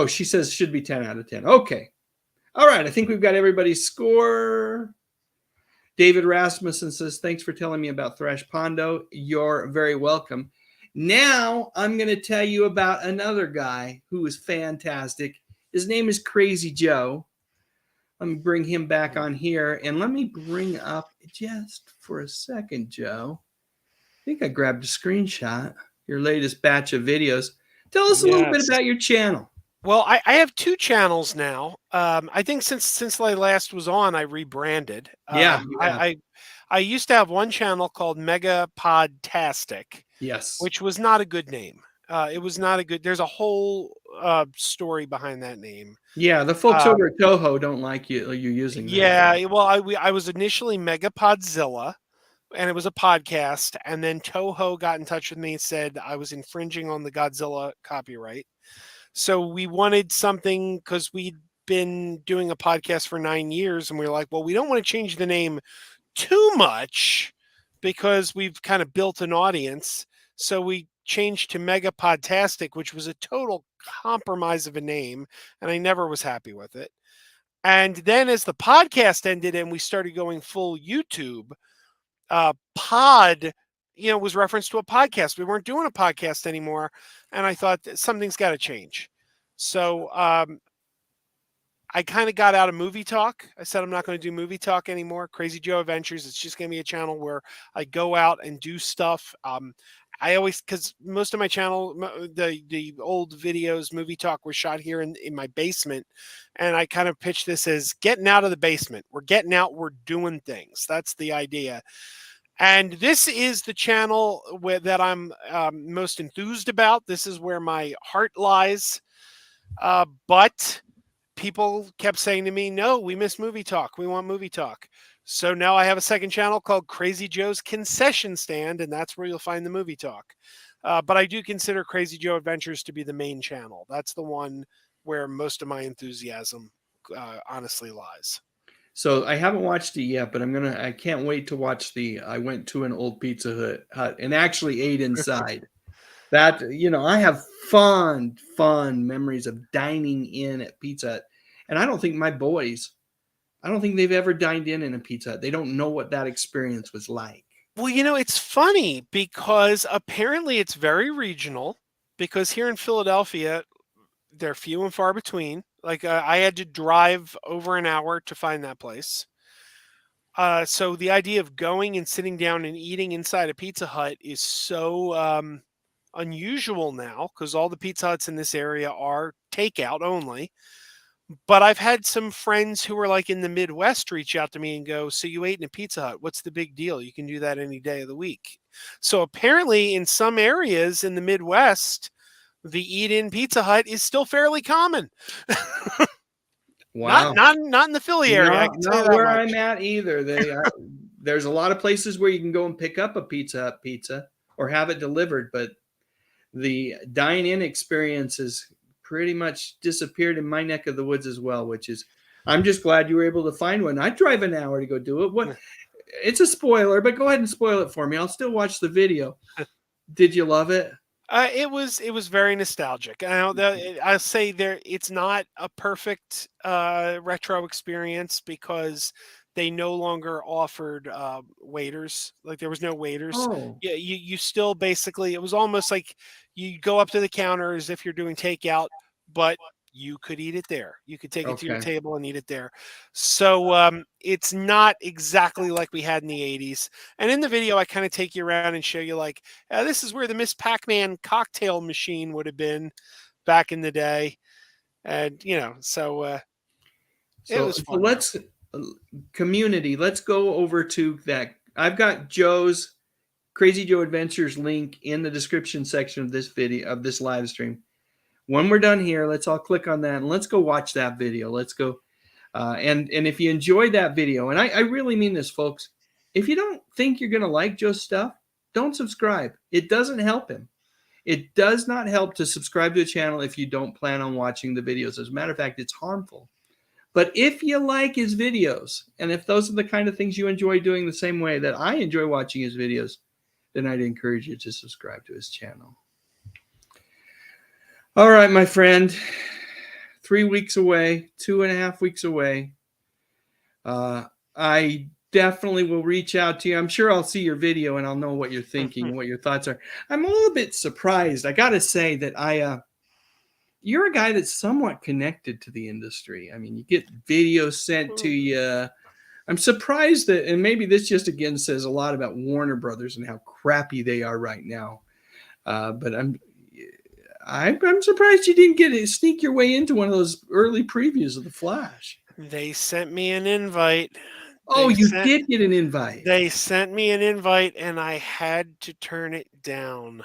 S8: She says should be 10 out of 10. Okay. All right. I think we've got everybody's score. David Rasmussen says, thanks for telling me about Thresh Pondo. You're very welcome. Now I'm going to tell you about another guy who is fantastic. His name is Krazy Joe. Let me bring him back on here. And let me bring up just for a second, Joe. I think I grabbed a screenshot. Your latest batch of videos. Tell us a little bit about your channel.
S14: Well, I have 2 channels now. I think since I last was on, I rebranded. I used to have one channel called Mega Podtastic.
S8: Yes.
S14: Which was not a good name. It was not a good. There's a whole story behind that name.
S8: Yeah, the folks over at Toho don't like you using that.
S14: Yeah, well, I was initially Mega Podzilla, and it was a podcast, and then Toho got in touch with me and said I was infringing on the Godzilla copyright. So we wanted something because we'd been doing a podcast for 9 years, and we were like, well, we don't want to change the name too much because we've kind of built an audience. So we changed to Mega Podtastic, which was a total compromise of a name, and I never was happy with it. And then as the podcast ended and we started going full YouTube, pod was referenced to a podcast. We weren't doing a podcast anymore. And I thought something's got to change. So I kind of got out of movie talk. I said, I'm not going to do movie talk anymore. Krazy Joe Adventures. It's just going to be a channel where I go out and do stuff. Because most of my channel, the old videos, movie talk, were shot here in my basement. And I kind of pitched this as getting out of the basement. We're getting out. We're doing things. That's the idea. And this is the channel that I'm most enthused about. This is where my heart lies. But people kept saying to me, no, we miss movie talk. We want movie talk. So now I have a second channel called Krazy Joe's Concession Stand, and that's where you'll find the movie talk. But I do consider Krazy Joe Adventures to be the main channel. That's the one where most of my enthusiasm honestly lies.
S8: So I haven't watched it yet, but I can't wait to watch I went to an old Pizza Hut and actually ate inside. That, I have fond memories of dining in at Pizza Hut. And I don't think my boys, I don't think they've ever dined in a Pizza Hut. They don't know what that experience was like.
S14: Well, it's funny because apparently it's very regional, because here in Philadelphia, they're few and far between. Like I had to drive over an hour to find that place. So the idea of going and sitting down and eating inside a Pizza Hut is so unusual now, because all the Pizza Huts in this area are takeout only. But I've had some friends who are like in the Midwest reach out to me and go, "So you ate in a Pizza Hut? What's the big deal? You can do that any day of the week." So apparently in some areas in the Midwest, the eat-in Pizza Hut is still fairly common.
S8: Wow.
S14: Not in the Philly area. I can tell you
S8: Not
S14: that
S8: where
S14: much.
S8: I'm at either. There's a lot of places where you can go and pick up a Pizza Hut pizza or have it delivered, but the dine-in experience has pretty much disappeared in my neck of the woods as well, which is, I'm just glad you were able to find one. I'd drive an hour to go do it. What? It's a spoiler, but go ahead and spoil it for me. I'll still watch the video. Did you love it?
S14: It was very nostalgic. I say it's not a perfect retro experience because they no longer offered waiters. Like there was no waiters.
S8: Oh.
S14: Yeah, you still basically, it was almost like you go up to the counter as if you're doing takeout, but you could eat it there. You could take it to your table and eat it there. So it's not exactly like we had in the 80s. And in the video, I kind of take you around and show you like, this is where the Miss Pac-Man cocktail machine would have been back in the day. And, so it was fun.
S8: So let's, community, let's go over to that. I've got Joe's Krazy Joe Adventures link in the description section of this video, of this live stream. When we're done here, let's all click on that and let's go watch that video. Let's go. And if you enjoyed that video, and I really mean this, folks, if you don't think you're going to like Joe's stuff, don't subscribe. It doesn't help him. It does not help to subscribe to a channel if you don't plan on watching the videos. As a matter of fact, it's harmful. But if you like his videos, and if those are the kind of things you enjoy doing the same way that I enjoy watching his videos, then I'd encourage you to subscribe to his channel. All right, my friend, 3 weeks away, 2.5 weeks away. I definitely will reach out to you. I'm sure I'll see your video and I'll know what you're thinking and what your thoughts are. I'm a little bit surprised. I got to say that you're a guy that's somewhat connected to the industry. I mean, you get videos sent to you. I'm surprised that, and maybe this just again says a lot about Warner Brothers and how crappy they are right now. But I'm surprised you didn't sneak your way into one of those early previews of The Flash.
S14: They sent me an invite.
S8: Oh, you did get an invite.
S14: They sent me an invite and I had to turn it down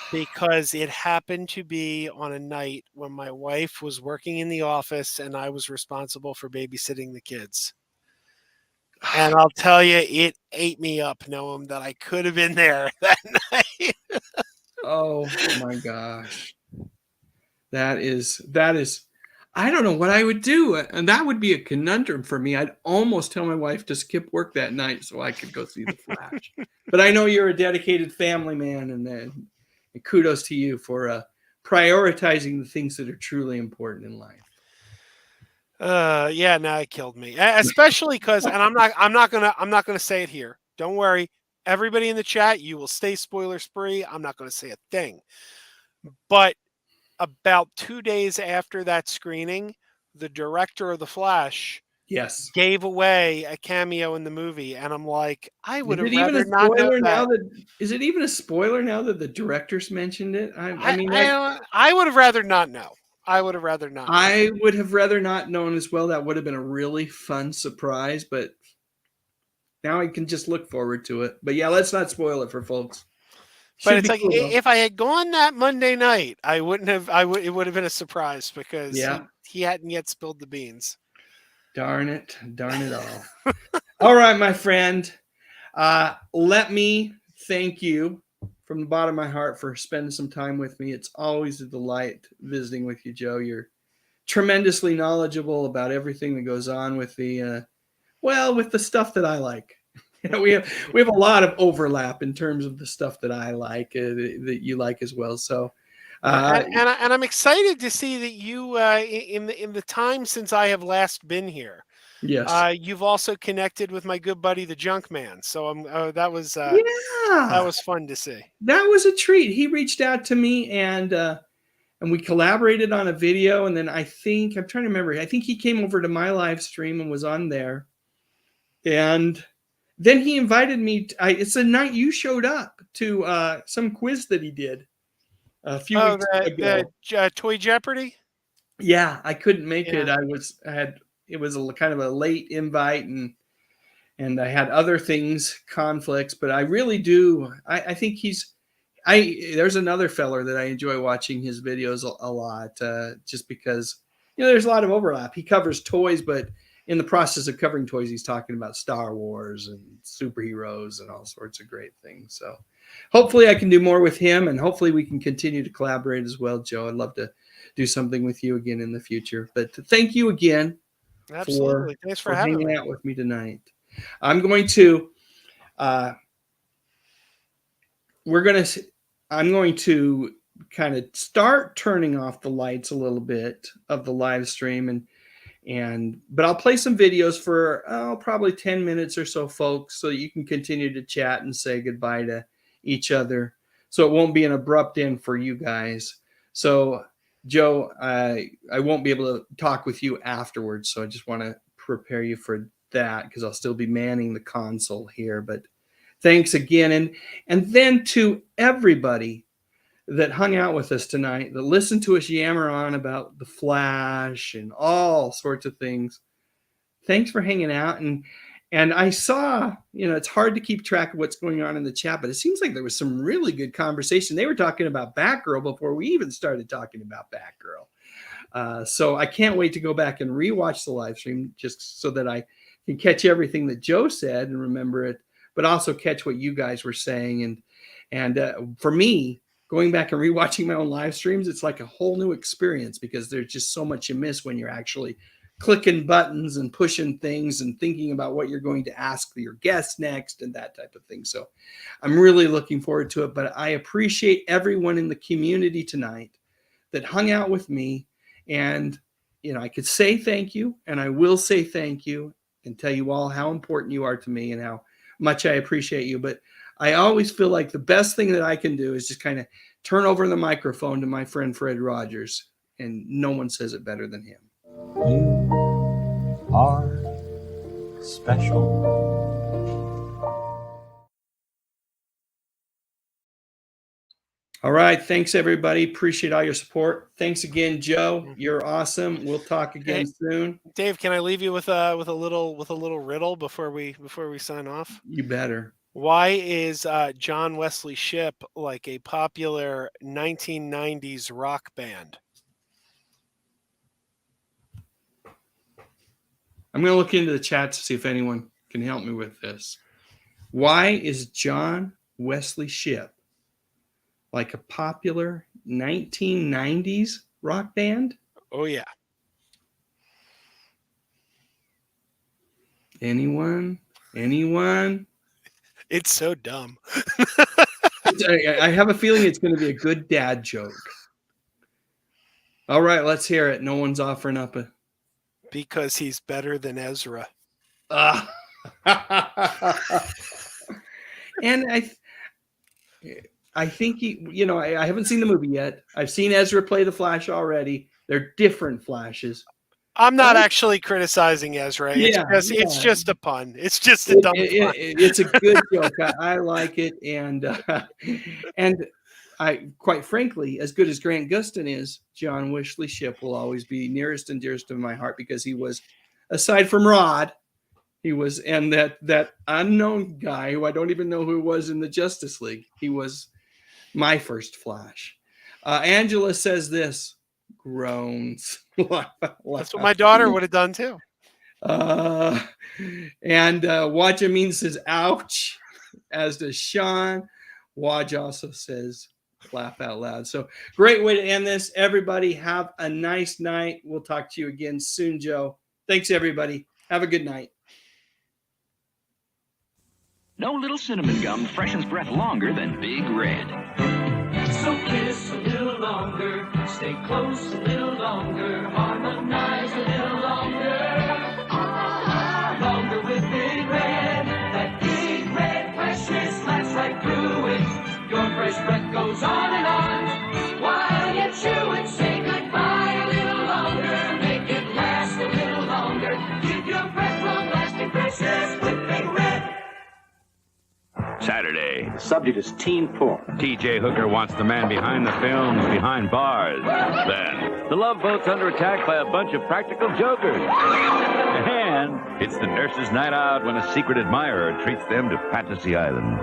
S14: because it happened to be on a night when my wife was working in the office and I was responsible for babysitting the kids. And I'll tell you, it ate me up knowing that I could have been there that night.
S8: Oh my gosh. That is, I don't know what I would do. And that would be a conundrum for me. I'd almost tell my wife to skip work that night so I could go see The Flash. But I know you're a dedicated family man, and kudos to you for prioritizing the things that are truly important in life.
S14: Yeah, no, it killed me. Especially because, and I'm not gonna say it here. Don't worry. Everybody in the chat, you will stay spoiler free. I'm not going to say a thing. But about 2 days after that screening, the director of The Flash gave away a cameo in the movie. And I'm like, I would have rather not know that.
S8: Is it even a spoiler now that the directors mentioned it?
S14: I would have rather not know. I would have rather not know.
S8: I would have rather not known as well. That would have been a really fun surprise, but now I can just look forward to it. But yeah, let's not spoil it for folks.
S14: But it's like, if I had gone that Monday night, I wouldn't have. It would have been a surprise because he hadn't yet spilled the beans.
S8: Darn it all. All right, my friend. Let me thank you from the bottom of my heart for spending some time with me. It's always a delight visiting with you, Joe. You're tremendously knowledgeable about everything that goes on with the with the stuff that I like. We have a lot of overlap in terms of the stuff that I like, that you like as well. So
S14: And I'm excited to see that you in the time since I have last been here.
S8: Yes.
S14: You've also connected with my good buddy the Junk Man. So that was fun to see.
S8: That was a treat. He reached out to me and we collaborated on a video. And then I'm trying to remember. I think he came over to my live stream and was on there. And then he invited me. It's the night you showed up to some quiz that he did a few weeks ago.
S14: Toy Jeopardy.
S8: Yeah, I couldn't make it. It was kind of a late invite, and I had other conflicts. But I really do. I think there's another feller that I enjoy watching his videos a lot, just because there's a lot of overlap. He covers toys, but in the process of covering toys, he's talking about Star Wars and superheroes and all sorts of great things. So hopefully I can do more with him, and hopefully we can continue to collaborate as well, Joe. I'd love to do something with you again in the future. But thank you again.
S14: Absolutely. Thanks for
S8: hanging out with me tonight. I'm going to kind of start turning off the lights a little bit of the live stream, but I'll play some videos for probably 10 minutes or so, folks, so you can continue to chat and say goodbye to each other, so it won't be an abrupt end for you guys. So Joe, I won't be able to talk with you afterwards, so I just want to prepare you for that, because I'll still be manning the console here. But thanks again, and then to everybody that hung out with us tonight, that listened to us yammer on about the Flash and all sorts of things. Thanks for hanging out. And I saw, it's hard to keep track of what's going on in the chat, but it seems like there was some really good conversation. They were talking about Batgirl before we even started talking about Batgirl. So I can't wait to go back and rewatch the live stream, just so that I can catch everything that Joe said and remember it, but also catch what you guys were saying. And for me, going back and rewatching my own live streams, it's like a whole new experience, because there's just so much you miss when you're actually clicking buttons and pushing things and thinking about what you're going to ask your guests next and that type of thing. So I'm really looking forward to it, but I appreciate everyone in the community tonight that hung out with me. And, I could say thank you, and I will say thank you and tell you all how important you are to me and how much I appreciate you. But I always feel like the best thing that I can do is just kind of turn over the microphone to my friend Fred Rogers, and no one says it better than him.
S15: You are special.
S8: All right. Thanks, everybody. Appreciate all your support. Thanks again, Joe. You're awesome. We'll talk again soon.
S14: Dave, can I leave you with a little riddle before we sign off?
S8: You better.
S14: Why is Jon Wesley Shipp like a popular 1990s rock band?
S8: I'm going to look into the chat to see if anyone can help me with this. Why is Jon Wesley Shipp like a popular 1990s rock band?
S14: Oh, yeah.
S8: Anyone?
S14: It's so dumb.
S8: I have a feeling it's going to be a good dad joke. All right, let's hear it. No one's offering up a...
S14: Because he's better than Ezra.
S8: And I think I haven't seen the movie yet. I've seen Ezra play the Flash already. They're different Flashes.
S14: I'm not actually criticizing Ezra. It's just a pun. It's just a dumb pun.
S8: It's a good joke. I like it, and I, quite frankly, as good as Grant Gustin is, Jon Wesley Shipp will always be nearest and dearest to my heart, because he was, aside from Rod, he was, and that unknown guy who I don't even know who it was in the Justice League. He was my first Flash. Angela says this, groans.
S14: That's what my daughter would have done too.
S8: And Wajameen says, ouch, as does Sean. Waj also says, laugh out loud. So great way to end this. Everybody have a nice night. We'll talk to you again soon, Joe. Thanks, everybody. Have a good night.
S16: No little cinnamon gum freshens breath longer than Big Red.
S17: So
S16: kiss a little longer, stay close a little longer, harmonize a little longer. Longer with Big Red, that Big Red freshness lasts right through it. Your fresh breath goes on and on, while you chew and say goodbye a little longer, make it last a little longer. Keep your breath long-lasting freshness with Big Red.
S1: Saturday.
S7: The subject is teen porn.
S1: T.J. Hooker wants the man behind the films, behind bars. Then,
S17: the Love Boat's under attack by a bunch of practical jokers. And it's the nurse's night out when a secret admirer treats them to Fantasy Island.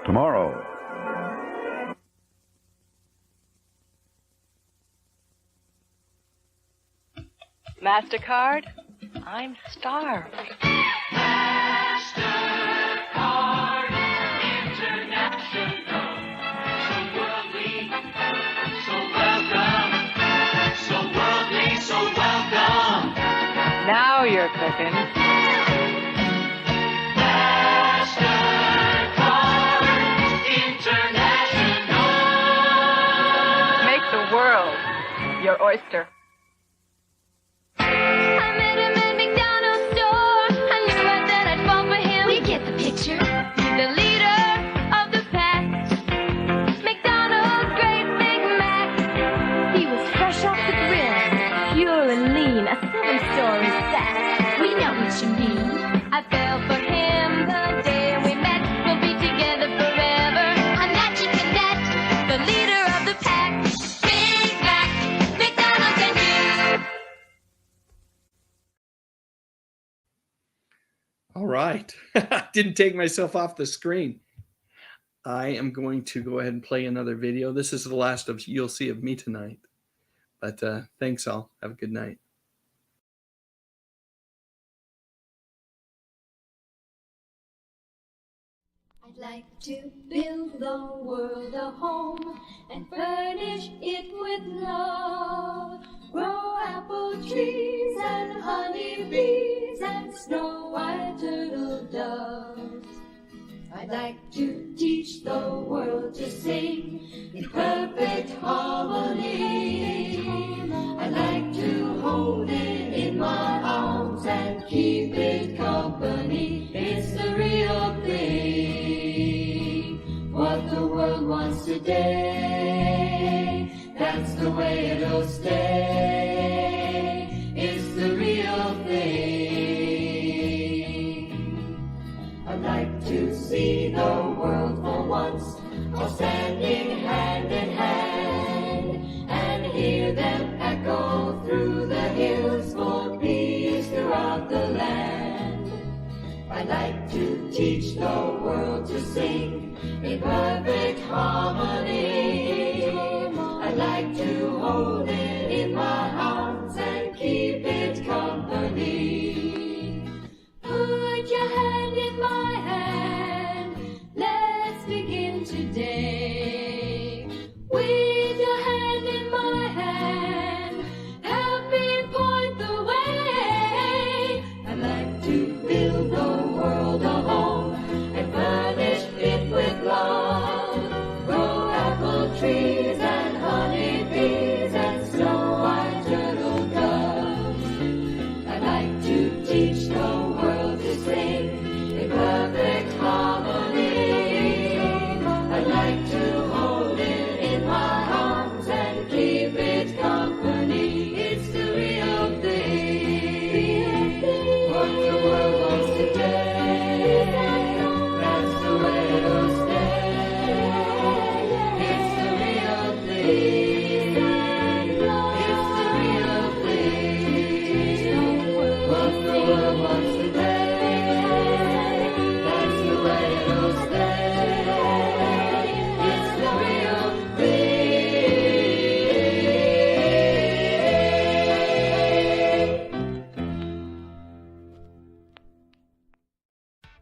S17: Tomorrow.
S6: MasterCard? I'm starved. Now you're cooking. Make the world your oyster.
S5: I met him at McDonald's store. I knew right then I'd fall for him. We get the picture. The leader of the pack. McDonald's Great Big Mac. He was fresh off the grill, pure and lean. A 7-story stack. We know what you mean. I fell for him the day we met. We'll be together forever. I'm that chicken net, the leader of the pack. Big Mac, McDonald's and you.
S8: All right. Didn't take myself off the screen. I am going to go ahead and play another video. This is the last of you'll see of me tonight. But thanks all. Have a good night.
S18: I'd like to build the world a home and furnish it with love. Grow apple trees and honey bees and snow white turtle doves. I'd like to teach the world to sing in perfect harmony. I'd like to hold it in my arms and keep it company. It's the real thing, what the world wants today. That's the way it'll stay. It's the real thing. I'd like to see the world for once, all standing hand in hand, and hear them echo through the hills for peace throughout the land. I'd like to teach the world to sing in perfect harmony. I'd like to hold it in my arms and keep it company. Put your hand in my hand, let's begin today. With your hand in my hand, help me point the way. I'd like to build the world a home and furnish it with love. Grow apple trees and honey bees and snow white turtle doves. I'd like to teach the world to sing in perfect harmony. I'd like to hold it in my arms and keep it company. It's the real thing, what the world wants today. That's the way it'll stay. It's the real thing, it's the real thing, what the world wants today. That's the way it'll stay. It's the real thing.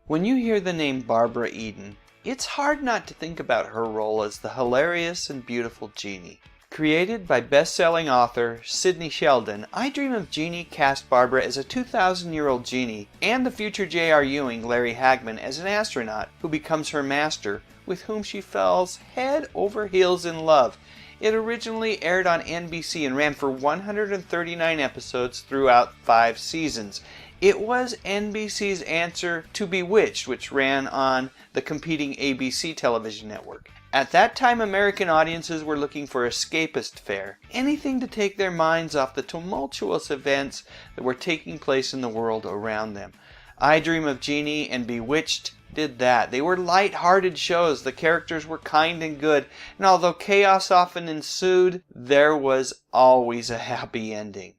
S8: When you hear the name Barbara Eden, it's hard not to think about her role as the hilarious and beautiful Jeannie. Created by best-selling author Sidney Sheldon, I Dream of Jeannie cast Barbara as a 2,000-year-old Jeannie and the future J.R. Ewing, Larry Hagman, as an astronaut who becomes her master with whom she falls head over heels in love. It originally aired on NBC and ran for 139 episodes throughout 5 seasons. It was NBC's answer to Bewitched, which ran on the competing ABC television network. At that time, American audiences were looking for escapist fare, anything to take their minds off the tumultuous events that were taking place in the world around them. I Dream of Jeannie and Bewitched did that. They were light-hearted shows, the characters were kind and good, and although chaos often ensued, there was always a happy ending.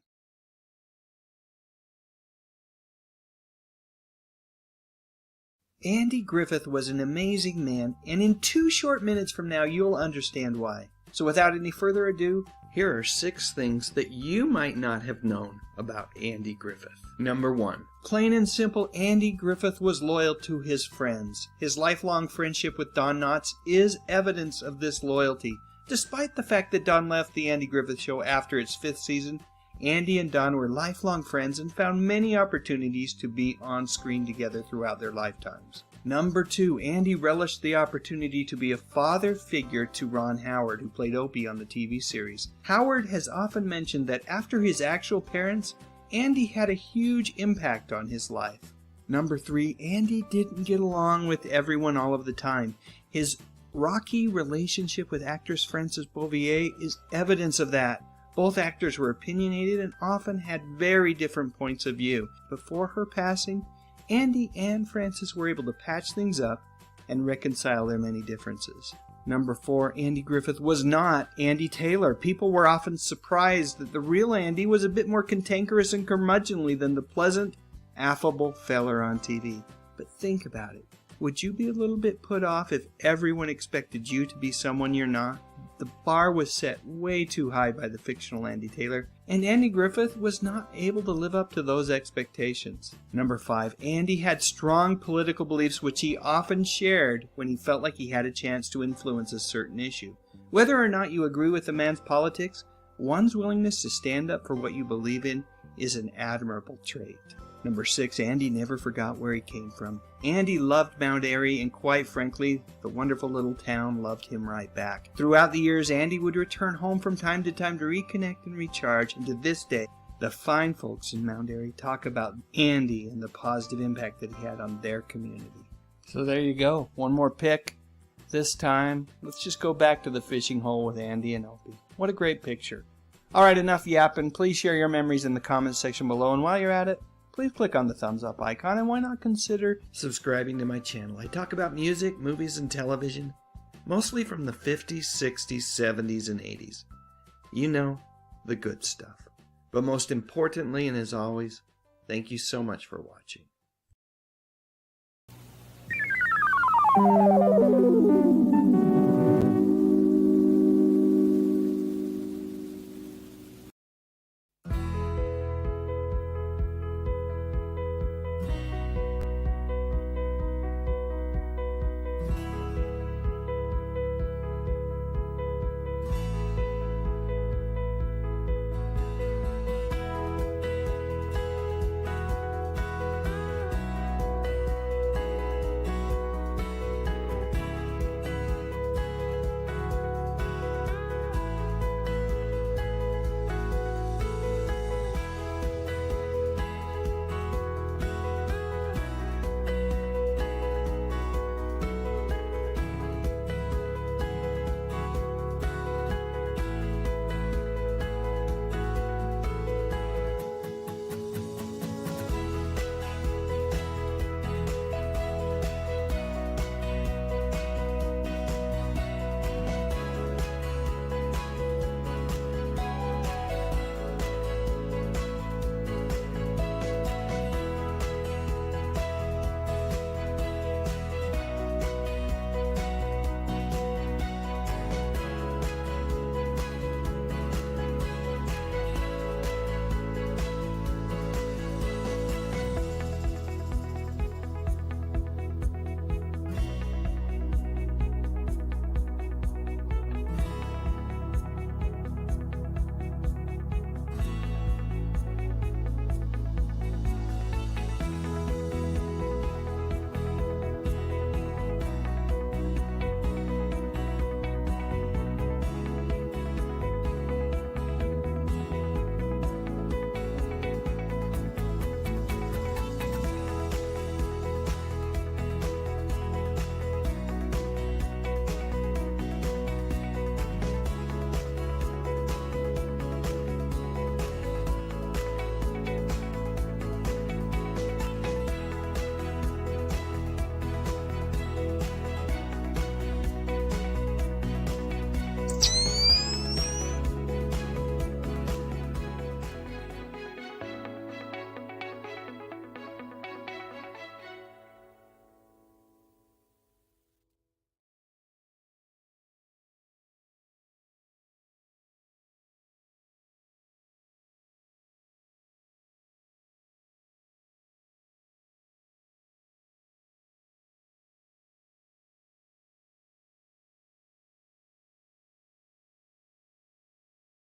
S8: Andy Griffith was an amazing man, and in 2 short minutes from now you'll understand why. So without any further ado, here are 6 things that you might not have known about Andy Griffith. Number 1. Plain and simple, Andy Griffith was loyal to his friends. His lifelong friendship with Don Knotts is evidence of this loyalty. Despite the fact that Don left the Andy Griffith Show after its 5th season, Andy and Don were lifelong friends and found many opportunities to be on screen together throughout their lifetimes. Number 2, Andy relished the opportunity to be a father figure to Ron Howard, who played Opie on the TV series. Howard has often mentioned that after his actual parents, Andy had a huge impact on his life. Number 3, Andy didn't get along with everyone all of the time. His rocky relationship with actress Frances Bouvier is evidence of that. Both actors were opinionated and often had very different points of view. Before her passing, Andy and Frances were able to patch things up and reconcile their many differences. Number 4, Andy Griffith was not Andy Taylor. People were often surprised that the real Andy was a bit more cantankerous and curmudgeonly than the pleasant, affable feller on TV. But think about it. Would you be a little bit put off if everyone expected you to be someone you're not? The bar was set way too high by the fictional Andy Taylor, and Andy Griffith was not able to live up to those expectations. Number 5, Andy had strong political beliefs which he often shared when he felt like he had a chance to influence a certain issue. Whether or not you agree with the man's politics, one's willingness to stand up for what you believe in is an admirable trait. Number 6, Andy never forgot where he came from. Andy loved Mount Airy, and quite frankly, the wonderful little town loved him right back. Throughout the years, Andy would return home from time to time to reconnect and recharge, and to this day, the fine folks in Mount Airy talk about Andy and the positive impact that he had on their community. So there you go, one more pick. This time, let's just go back to the fishing hole with Andy and Opie. What a great picture. Alright, enough yapping. Please share your memories in the comments section below, and while you're at it, please click on the thumbs up icon, and why not consider subscribing to my channel. I talk about music, movies, and television, mostly from the 50s, 60s, 70s, and 80s. You know, the good stuff. But most importantly, and as always, thank you so much for watching.